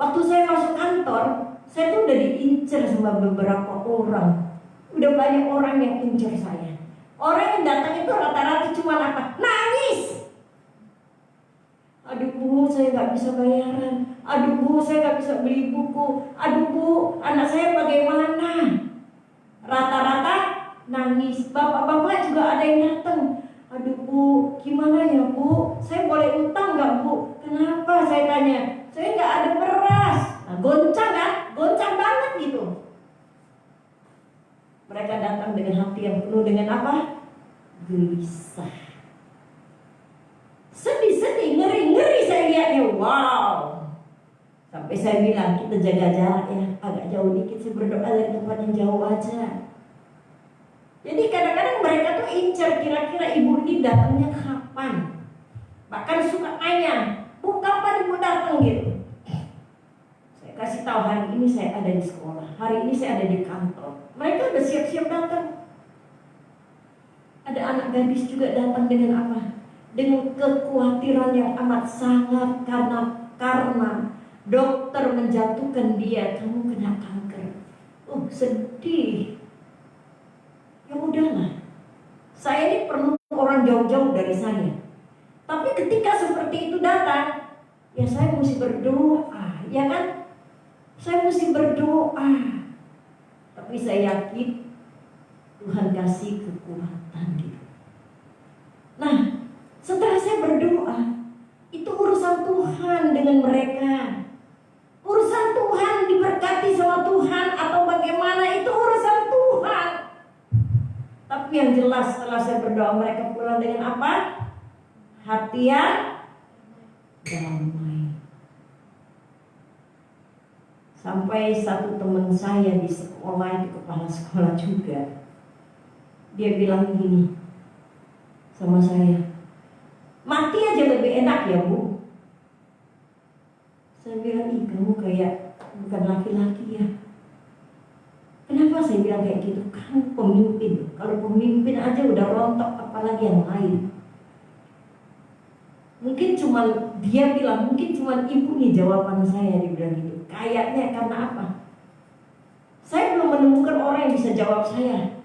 Waktu saya masuk kantor, saya tuh udah diincar sama beberapa orang. Udah banyak orang yang incar saya. Orang yang datang itu rata-rata cuma apa? Nangis. Aduh Bu, saya gak bisa bayaran. Aduh Bu, saya gak bisa beli buku. Aduh Bu, anak saya bagaimana? Rata-rata nangis. Bapak-bapak juga ada yang datang. Aduh Bu, gimana ya Bu? Saya boleh utang gak Bu? Kenapa? Saya tanya. Saya gak ada beras. Nah, goncang kan? Goncang banget gitu. Mereka datang dengan hati yang penuh dengan apa? Gelisah. Sedih-sedih, ngeri-ngeri saya lihatnya. Wow. Sampai saya bilang, kita jaga jarak ya, agak jauh dikit. Saya berdoa dari tempat yang jauh aja. Jadi kadang-kadang mereka tuh incar, kira-kira ibu ini datangnya kapan. Bahkan suka nanya, Bu, kapan ibu datang gitu. Saya kasih tahu, hari ini saya ada di sekolah, hari ini saya ada di kantor. Mereka udah siap-siap datang. Ada anak gadis juga datang dengan apa? Dengan kekhawatiran yang amat sangat, karena dokter menjatuhkan dia, kamu kena kanker. Oh, sedih. Ya udahlah. Saya ini perlu orang jauh-jauh dari saya. Tapi ketika seperti itu datang, ya saya mesti berdoa, ya kan? Saya mesti berdoa. Tapi saya yakin Tuhan kasih kekuatan gitu. Nah, setelah saya berdoa, itu urusan Tuhan dengan mereka. Urusan Tuhan, diberkati sama Tuhan atau bagaimana, itu urusan Tuhan. Tapi yang jelas setelah saya berdoa, mereka pulang dengan apa? Hati yang damai. Sampai satu teman saya di sekolah, itu kepala sekolah juga, dia bilang gini sama saya, mati aja lebih enak ya Bu. Saya bilang, ih kamu kayak bukan laki-laki ya. Kenapa saya bilang kayak gitu? Kamu pemimpin. Kalau pemimpin aja udah rontok, apalagi yang lain. Mungkin cuma dia bilang, mungkin cuma ibu nih jawaban saya, dia bilang gitu. Kayaknya karena apa? Saya belum menemukan orang yang bisa jawab saya.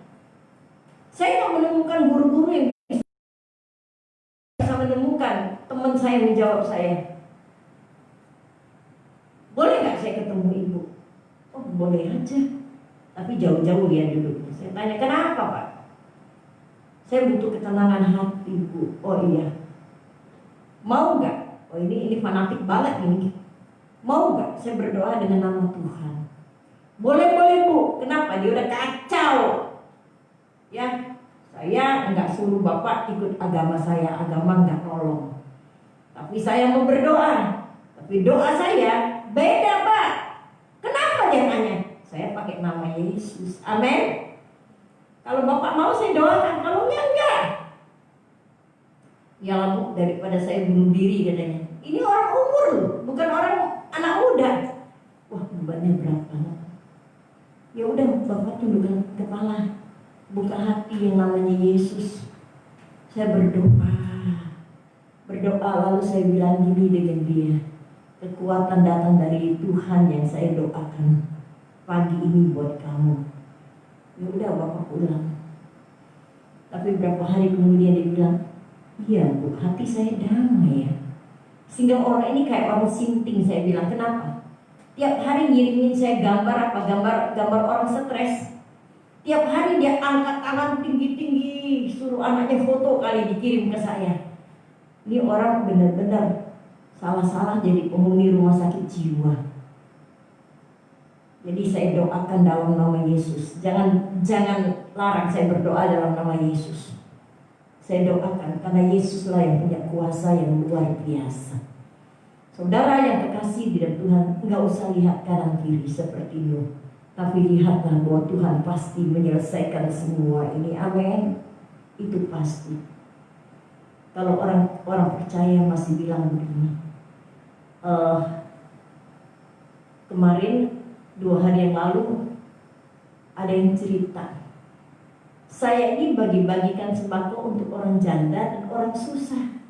Saya belum menemukan guru-guru yang bisa menemukan teman saya yang menjawab saya. saya ketemu ibu. Oh boleh aja, tapi jauh-jauh dia duduk. Saya tanya, kenapa Pak? Saya butuh ketenangan hati Bu. Oh iya. Mau nggak? Oh ini fanatik banget ini. Mau nggak saya berdoa dengan nama Tuhan? Boleh Bu. Kenapa? Dia udah kacau. Ya, saya nggak suruh Bapak ikut agama saya. Agama nggak nolong. Tapi saya mau berdoa. Tapi doa saya beda Pak. Kenapa dia tanya? Saya pakai nama Yesus. Amin. Kalau Bapak mau saya doakan. Kalau enggak. Ya Bu, daripada saya bunuh diri katanya. Ini orang umur loh, bukan orang anak muda. Wah bebannya berat banget. Ya udah Bapak tundukkan kepala, buka hati yang namanya Yesus. Saya berdoa lalu saya bilang gini dengan dia, kekuatan datang dari Tuhan yang saya doakan pagi ini buat kamu. Ya udah Bapak pulang. Tapi berapa hari kemudian dia bilang, iya Bu, hati saya damai ya. Sehingga orang ini kayak orang sinting. Saya bilang, kenapa? Tiap hari ngirimin saya gambar apa? Gambar orang stres. Tiap hari dia angkat tangan tinggi-tinggi, suruh anaknya foto kali dikirim ke saya. Ini orang benar-benar salah-salah jadi penghuni rumah sakit jiwa. Jadi saya doakan dalam nama Yesus. Jangan larang saya berdoa dalam nama Yesus. Saya doakan karena Yesuslah yang punya kuasa yang luar biasa. Saudara yang kekasih di dalam Tuhan, enggak usah lihat kanan kiri seperti Nuh, tapi lihatlah bahwa Tuhan pasti menyelesaikan semua ini. Amin. Itu pasti. Kalau orang percaya masih bilang begini, kemarin 2 hari yang lalu ada yang cerita, saya ini bagi-bagikan sembako untuk orang janda dan orang susah.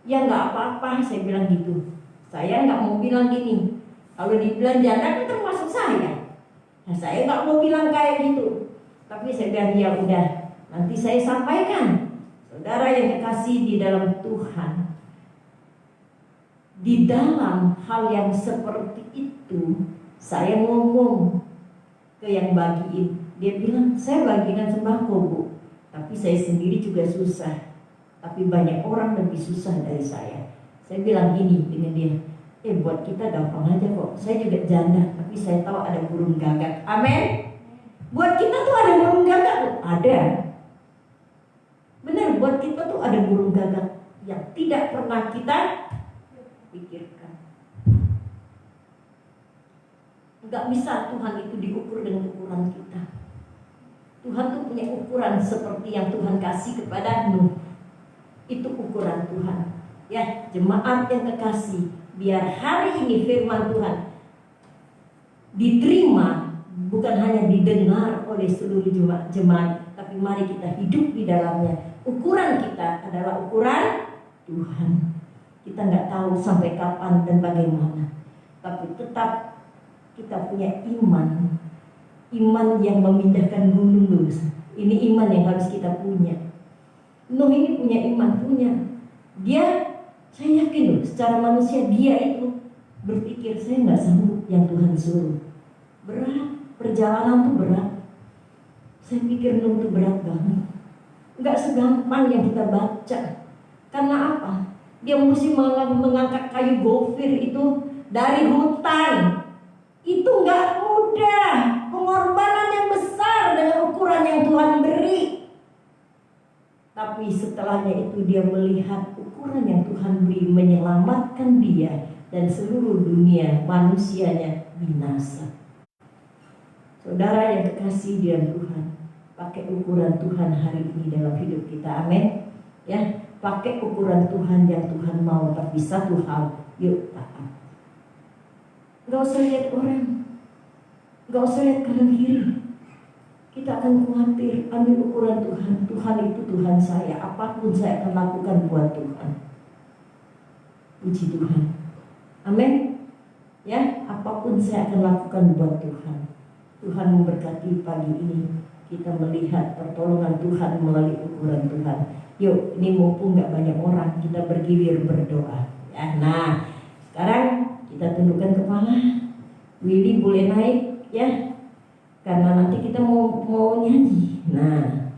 Ya nggak apa-apa, saya bilang gitu. Saya nggak mau bilang gini. Kalau dibilang janda kan termasuk saya. Nah saya nggak mau bilang kayak gitu. Tapi saya bilang ya udah, nanti saya sampaikan. Saudara yang kekasih di dalam Tuhan, di dalam hal yang seperti itu, saya ngomong ke yang bagiin. Dia bilang, saya bagikan sembako Bu, tapi saya sendiri juga susah. Tapi banyak orang lebih susah dari saya. Saya bilang gini dengan dia, buat kita gampang aja kok. Saya juga janda, tapi saya tahu ada burung gagak. Amin. Buat kita tuh ada burung gagak tuh. Ada. Benar, buat kita tuh ada burung gagak yang tidak pernah kita pikirkan. Enggak bisa Tuhan itu diukur dengan ukuran kita. Tuhan tuh punya ukuran seperti yang Tuhan kasih kepada Nuh. Itu ukuran Tuhan. Ya, jemaat yang kekasih, biar hari ini firman Tuhan diterima, bukan hanya didengar oleh seluruh jemaat, tapi mari kita hidup di dalamnya. Ukuran kita adalah ukuran Tuhan. Kita nggak tahu sampai kapan dan bagaimana, tapi tetap kita punya iman yang memindahkan gunung. Ini iman yang harus kita punya. Nuh ini punya iman, dia, saya yakin loh, secara manusia dia itu berpikir, saya nggak sanggup yang Tuhan suruh. Berat, perjalanan tuh berat. Saya pikir Nuh itu berat banget. Nggak segampang yang kita baca. Karena apa? Dia mesti mengangkat kayu gofir itu dari hutan. Itu nggak mudah. Pengorbanan yang besar dengan ukuran yang Tuhan beri. Tapi setelahnya itu dia melihat ukuran yang Tuhan beri menyelamatkan dia dan seluruh dunia manusianya binasa. Saudara yang kekasih di dalam Tuhan, pakai ukuran Tuhan hari ini dalam hidup kita. Amin. Ya, pakai ukuran Tuhan yang Tuhan mau. Tapi satu hal, yuk taat. Gak usah lihat orang, gak usah lihat kanan kiri. Kita akan khawatir, ambil ukuran Tuhan. Tuhan itu Tuhan saya. Apapun saya akan lakukan buat Tuhan. Puji Tuhan. Amin. Ya, apapun saya akan lakukan buat Tuhan. Tuhan memberkati pagi ini. Kita melihat pertolongan Tuhan melalui ukuran Tuhan. Yuk, ini mumpung gak banyak orang, kita bergilir berdoa. Ya, nah, sekarang kita tundukkan kepala. Willy boleh naik ya, karena nanti kita mau nyanyi. Nah,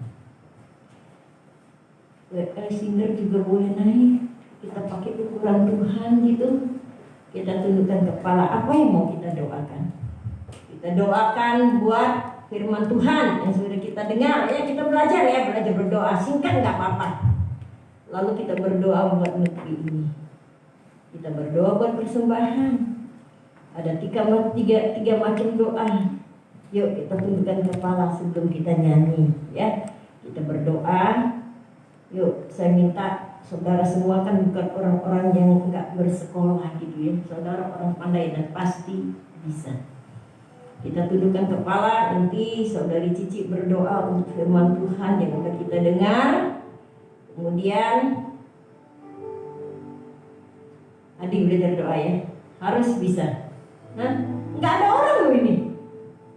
singer juga boleh naik. Kita pakai ukuran Tuhan gitu. Kita tundukkan kepala. Apa yang mau kita doakan? Kita doakan buat firman Tuhan yang sudah kita dengar ya. Kita belajar berdoa. Singkat nggak apa-apa. Lalu kita berdoa buat negeri ini. Kita berdoa buat persembahan. Ada tiga macam doa. Yuk kita tundukkan kepala sebelum kita nyanyi ya. Kita berdoa. Yuk saya minta saudara semua kan bukan orang-orang yang nggak bersekolah gitu ya. Saudara orang pandai dan pasti bisa. Kita tundukkan kepala. Nanti saudari Cici berdoa untuk firman Tuhan yang udah kita dengar. Kemudian Adi belajar doa ya. Harus bisa. Nah, nggak ada orang loh ini.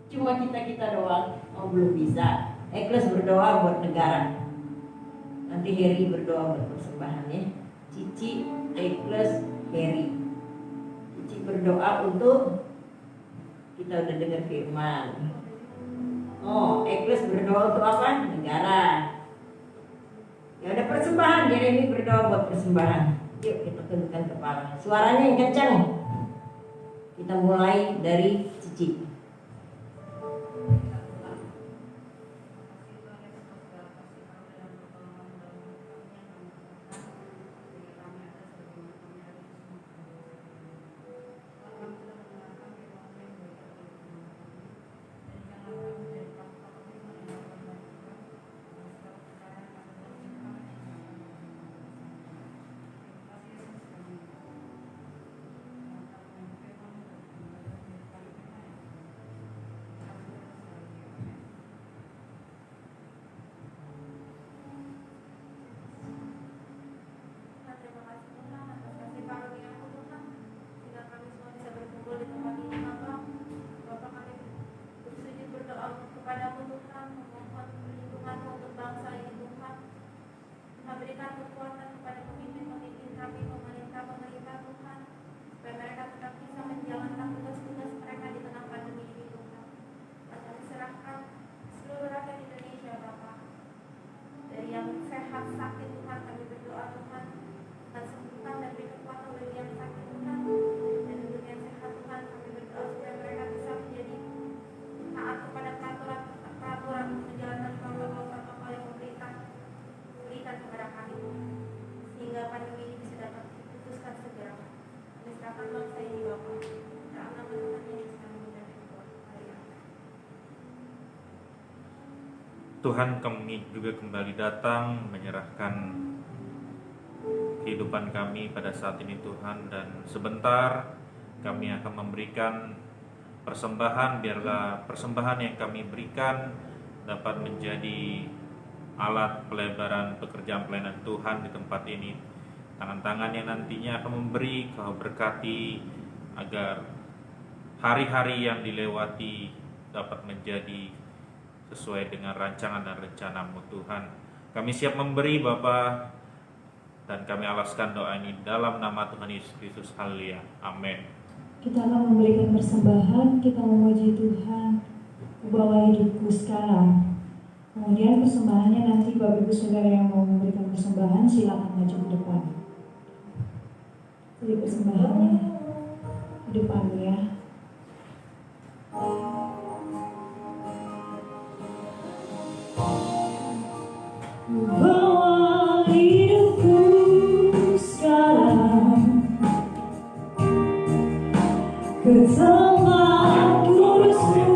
Cuma kita doang. Oh belum bisa. Ekles berdoa buat negara. Nanti Heri berdoa buat persembahan ya. Cici, Ekles, Heri. Cici berdoa untuk kita udah dengar firman. Oh, Ekles berdoa untuk apa? Negara. Ya udah persembahan. Jeremy berdoa buat persembahan. Yuk kita tundukkan kepala. Suaranya yang kencang. Kita mulai dari Cici. Tuhan, kami juga kembali datang menyerahkan kehidupan kami pada saat ini Tuhan, dan sebentar kami akan memberikan persembahan. Biarlah persembahan yang kami berikan dapat menjadi alat pelebaran pekerjaan pelayanan Tuhan di tempat ini. Tangan-tangan yang nantinya akan memberi, Kau berkati agar hari-hari yang dilewati dapat menjadi sesuai dengan rancangan dan rencana-Mu Tuhan. Kami siap memberi Bapa, dan kami alaskan doa ini dalam nama Tuhan Yesus Kristus. Haleluya. Amin. Kita akan memberikan persembahan, kita memuji Tuhan. Kubawa hidupku sekarang. Kemudian persembahannya nanti Bapak Ibu Saudara yang mau memberikan persembahan silakan maju ke depan. Jadi persembahannya di depan ya. Bawa hidupku sekarang ke tempat kudus-Mu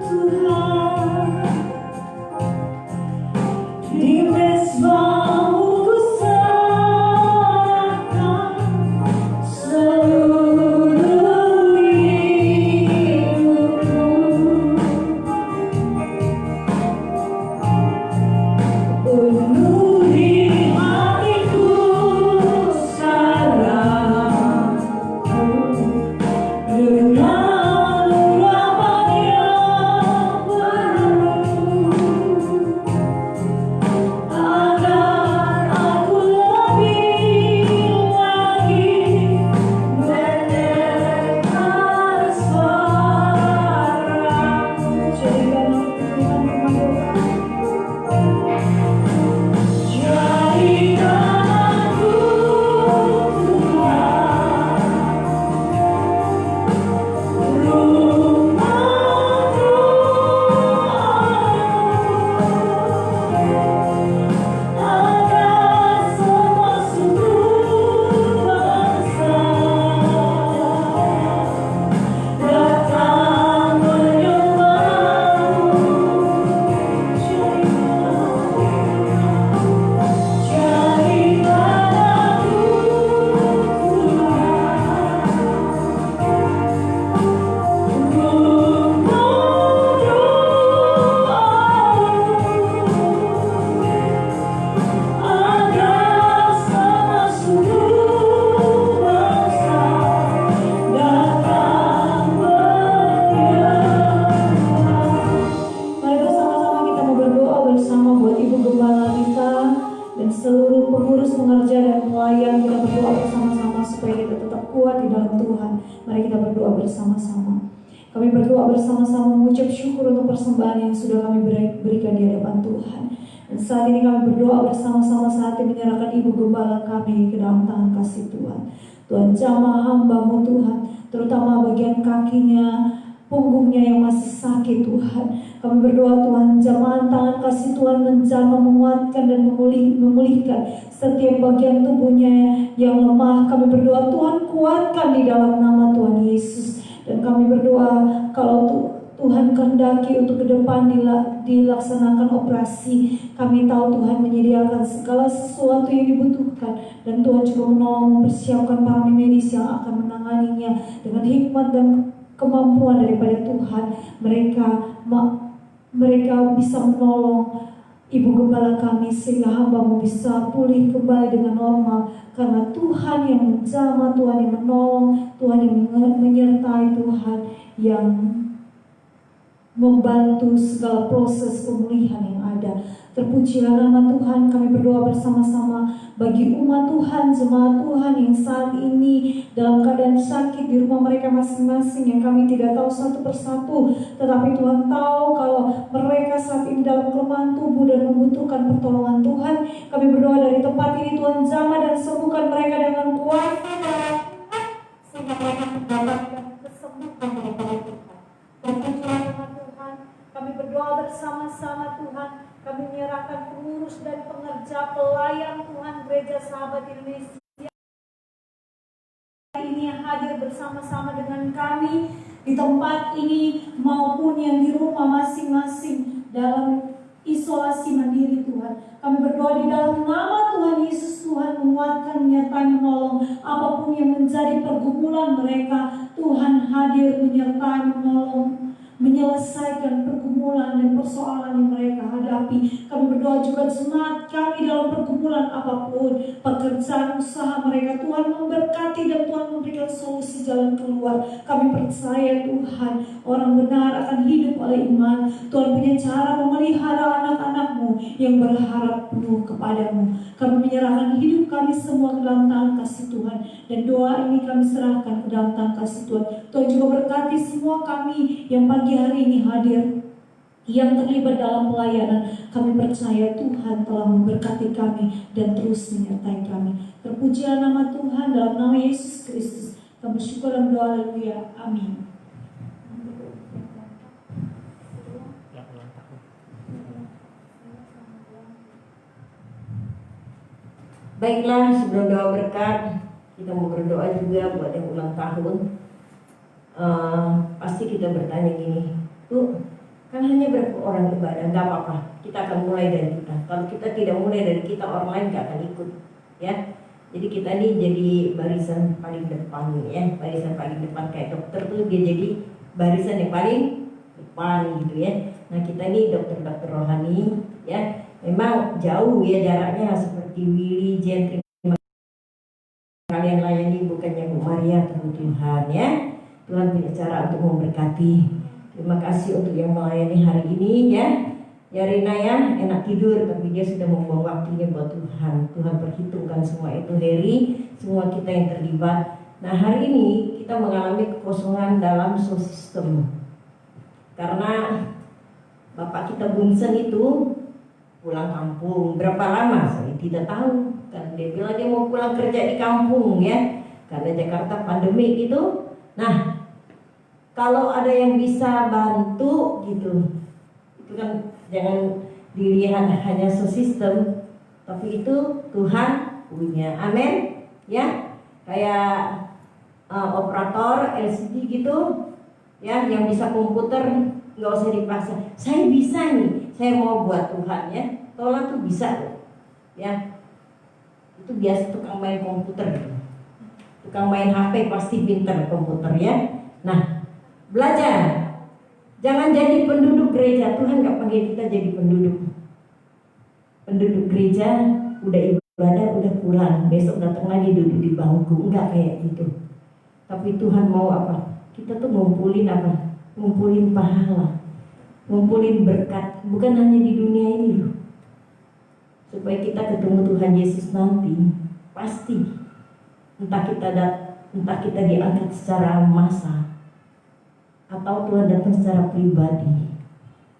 Tuhan, di mezbah-Mu ku serahkan seluruh hidupku. seluruh pengurus, pengerja, dan pelayan, kita berdoa bersama-sama supaya kita tetap kuat di dalam Tuhan. Mari kita berdoa bersama-sama. Kami berdoa bersama-sama mengucap syukur untuk persembahan yang sudah kami berikan di hadapan Tuhan. Dan saat ini kami berdoa bersama-sama saat ini menyerahkan Ibu Gembala kami ke dalam tangan kasih Tuhan. Tuhan, jamah hamba-Mu Tuhan, terutama bagian kakinya, punggungnya yang masih sakit Tuhan. Kami berdoa Tuhan, jamah tangan kasih Tuhan menjamah, menguatkan dan memulihkan setiap bagian tubuhnya yang lemah. Kami berdoa Tuhan, kuatkan di dalam nama Tuhan Yesus. Dan kami berdoa kalau Tuhan kehendaki untuk ke depan dilaksanakan operasi, kami tahu Tuhan menyediakan segala sesuatu yang dibutuhkan, dan Tuhan juga menolong mempersiapkan para medis yang akan menanganinya dengan hikmat dan kemampuan daripada Tuhan. Mereka bisa menolong Ibu Gembala kami sehingga hamba-Mu bisa pulih kembali dengan normal, karena Tuhan yang menjamah, Tuhan yang menolong, Tuhan yang menyertai, Tuhan yang membantu segala proses pemulihan yang ada. Terpujilah nama Tuhan. Kami berdoa bersama-sama bagi umat Tuhan, jemaat Tuhan yang saat ini dalam keadaan sakit di rumah mereka masing-masing, yang kami tidak tahu satu persatu, tetapi Tuhan tahu kalau mereka saat ini dalam kelemahan tubuh dan membutuhkan pertolongan Tuhan. Kami berdoa dari tempat ini, Tuhan jamah dan sembuhkan mereka dengan kuasa Tuhan, sehingga mereka mendapatkan kesembuhan daripada Tuhan. Terpujilah nama Tuhan. Kami berdoa bersama-sama Tuhan. Kami menyerahkan pengurus dan pengerja pelayan Tuhan Gereja Sahabat Indonesia ini yang hadir bersama-sama dengan kami di tempat ini maupun yang di rumah masing-masing dalam isolasi mandiri Tuhan. Kami berdoa di dalam nama Tuhan Yesus, Tuhan menguatkan, menyertai, menolong apapun yang menjadi pergumulan mereka. Tuhan hadir menyertai, menolong, menyelesaikan pergumulan dan persoalan yang mereka hadapi. Kami berdoa juga jemaat kami dalam pergumulan apapun, pekerjaan, usaha mereka, Tuhan memberkati dan Tuhan memberikan solusi jalan keluar. Kami percaya Tuhan, orang benar akan hidup oleh iman. Tuhan punya cara memelihara anak-anak-Mu yang berharap penuh kepadamu. Kami menyerahkan hidup kami semua ke dalam tangan kasih Tuhan, dan doa ini kami serahkan ke dalam tangan kasih Tuhan. Tuhan juga berkati semua kami yang pagi hari ini hadir, yang terlibat dalam pelayanan. Kami percaya Tuhan telah memberkati kami dan terus menyertai kami. Terpujilah nama Tuhan, dalam nama Yesus Kristus kami bersyukur dan berdoa. Haleluya, amin. Baiklah, sebelum doa berkat, kita mau berdoa juga buat yang ulang tahun. Pasti kita bertanya gini, tuh kan hanya berapa orang ibadah, nggak apa-apa, kita akan mulai dari kita. Kalau kita tidak mulai dari kita, orang lain nggak akan ikut, ya. Jadi kita nih jadi barisan paling depan, ya, barisan paling depan kayak dokter tuh dia jadi barisan yang paling depan gitu ya. Nah kita nih dokter-dokter rohani, ya, memang jauh ya jaraknya, seperti Willy, Jen, kalian layani bukannya Bu Maria atau Tuhan, ya. Tuhan punya cara untuk memberkati. Terima kasih untuk yang melayani hari ini, ya. Ya Rina ya, enak tidur tapi dia sudah membuang waktunya buat Tuhan. Tuhan perhitungkan semua itu, Heri, semua kita yang terlibat. Nah hari ini kita mengalami kekosongan dalam sistem, karena Bapak kita Bunsen itu pulang kampung. Berapa lama saya tidak tahu, kan dia bilang dia mau pulang kerja di kampung, ya, karena Jakarta pandemi gitu. Nah kalau ada yang bisa bantu gitu, itu kan jangan dilihat hanya sistem, tapi itu Tuhan punya, amin, ya. Kayak operator LCD gitu, ya, yang bisa komputer, nggak usah dipaksa. Saya bisa nih, saya mau buat Tuhan, ya. Tolong tuh bisa loh, ya. Itu biasa tukang main komputer, tukang main HP pasti pintar komputer, ya. Nah belajar, jangan jadi penduduk gereja. Tuhan gak panggil kita jadi penduduk gereja, udah ibadah, udah pulang, besok datang lagi duduk di bangku. Enggak kayak gitu. Tapi Tuhan mau apa? Kita tuh ngumpulin apa? Ngumpulin pahala, ngumpulin berkat, bukan hanya di dunia ini loh. supaya kita ketemu Tuhan Yesus nanti. Pasti entah kita diangkat secara massa atau Tuhan datang secara pribadi.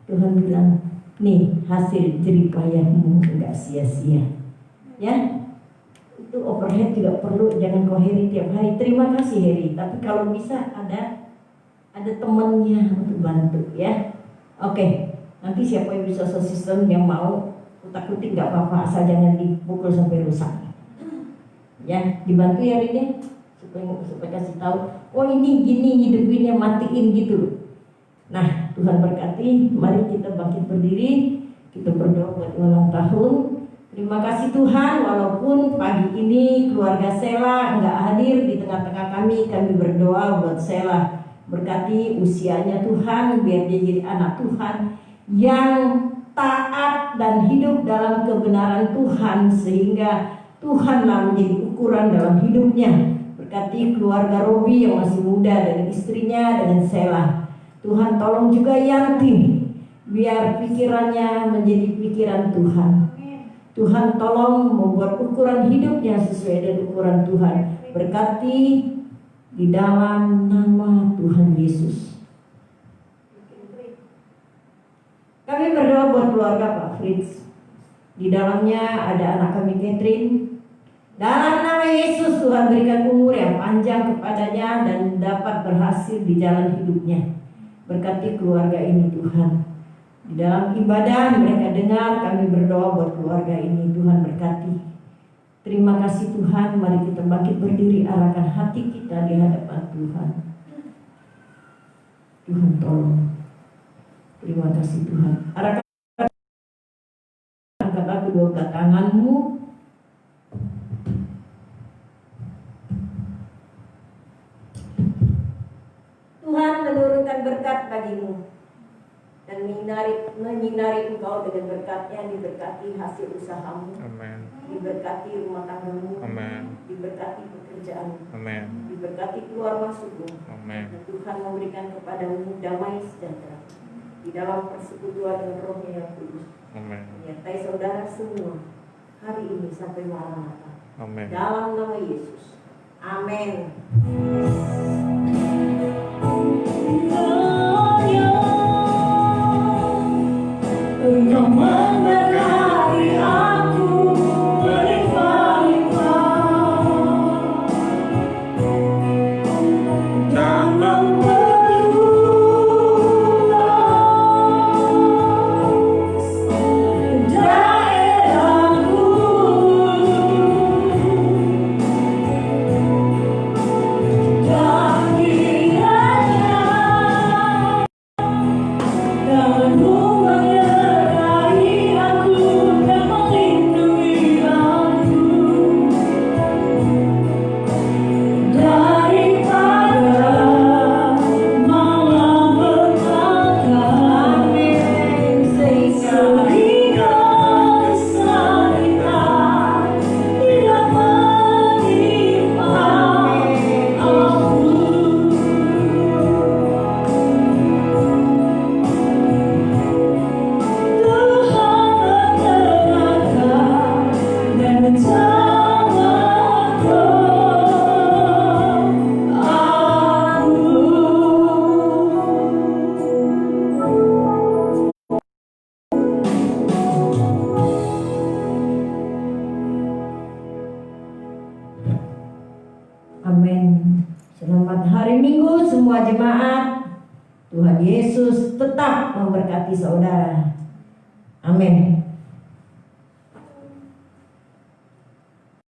Tuhan bilang, nih hasil jerih payahmu enggak sia-sia. Ya, itu overhead juga perlu, jangan kau Heri tiap hari. Terima kasih Heri, tapi kalau bisa ada temannya untuk bantu ya. Oke, nanti siapa yang bisa sistem yang mau utak-utik nggak apa-apa, asal jangan dipukul sampai rusak. Ya, dibantu ya Rini, supaya kasih tahu, oh ini gini hidupinnya, matiin gitu. Nah, Tuhan berkati. Mari kita bangkit berdiri, kita berdoa buat ulang tahun. Terima kasih Tuhan, walaupun pagi ini keluarga Sela nggak hadir di tengah-tengah kami berdoa buat Sela. Berkati usianya Tuhan, biar dia jadi anak Tuhan yang taat dan hidup dalam kebenaran Tuhan, sehingga Tuhanlah menjadi ukuran dalam hidupnya. Berkati keluarga Robi yang masih muda dengan istrinya, dengan Sela. Tuhan tolong juga Yanti, biar pikirannya menjadi pikiran Tuhan. Tuhan tolong membuat ukuran hidupnya sesuai dengan ukuran Tuhan. Berkati di dalam nama Tuhan Yesus. Kami berdoa buat keluarga Pak Fritz. Di dalamnya ada anak kami Catherine. Dalam nama Yesus, Tuhan berikan umur yang panjang kepadanya dan dapat berhasil di jalan hidupnya. Berkati keluarga ini Tuhan. Di dalam ibadah mereka dengar kami berdoa buat keluarga ini. Tuhan berkati. Terima kasih Tuhan. Mari kita bangkit berdiri, arahkan hati kita di hadapan Tuhan. Tuhan tolong. Terima kasih Tuhan. Arahkan, angkatlah kedua tanganmu. Tuhan menurunkan berkat bagimu dan menyinari engkau dengan berkatnya. Diberkati hasil usahamu, Amin. diberkati rumah tanggamu, Amin. diberkati pekerjaanmu, Amin. diberkati keluar masukmu. Amin. Dan Tuhan memberikan kepadamu damai sejahtera di dalam persekutuan dengan Roh-Nya yang kudus. Amin. Menyertai saudara semua hari ini sampai Maranatha. Amin. Dalam nama Yesus. Amin. Engkau memberkati aku berlimpah-limpah dan memperluas daerahku dan kiranya dalam Amin. Selamat hari Minggu semua jemaat. Tuhan Yesus tetap memberkati saudara. Amin.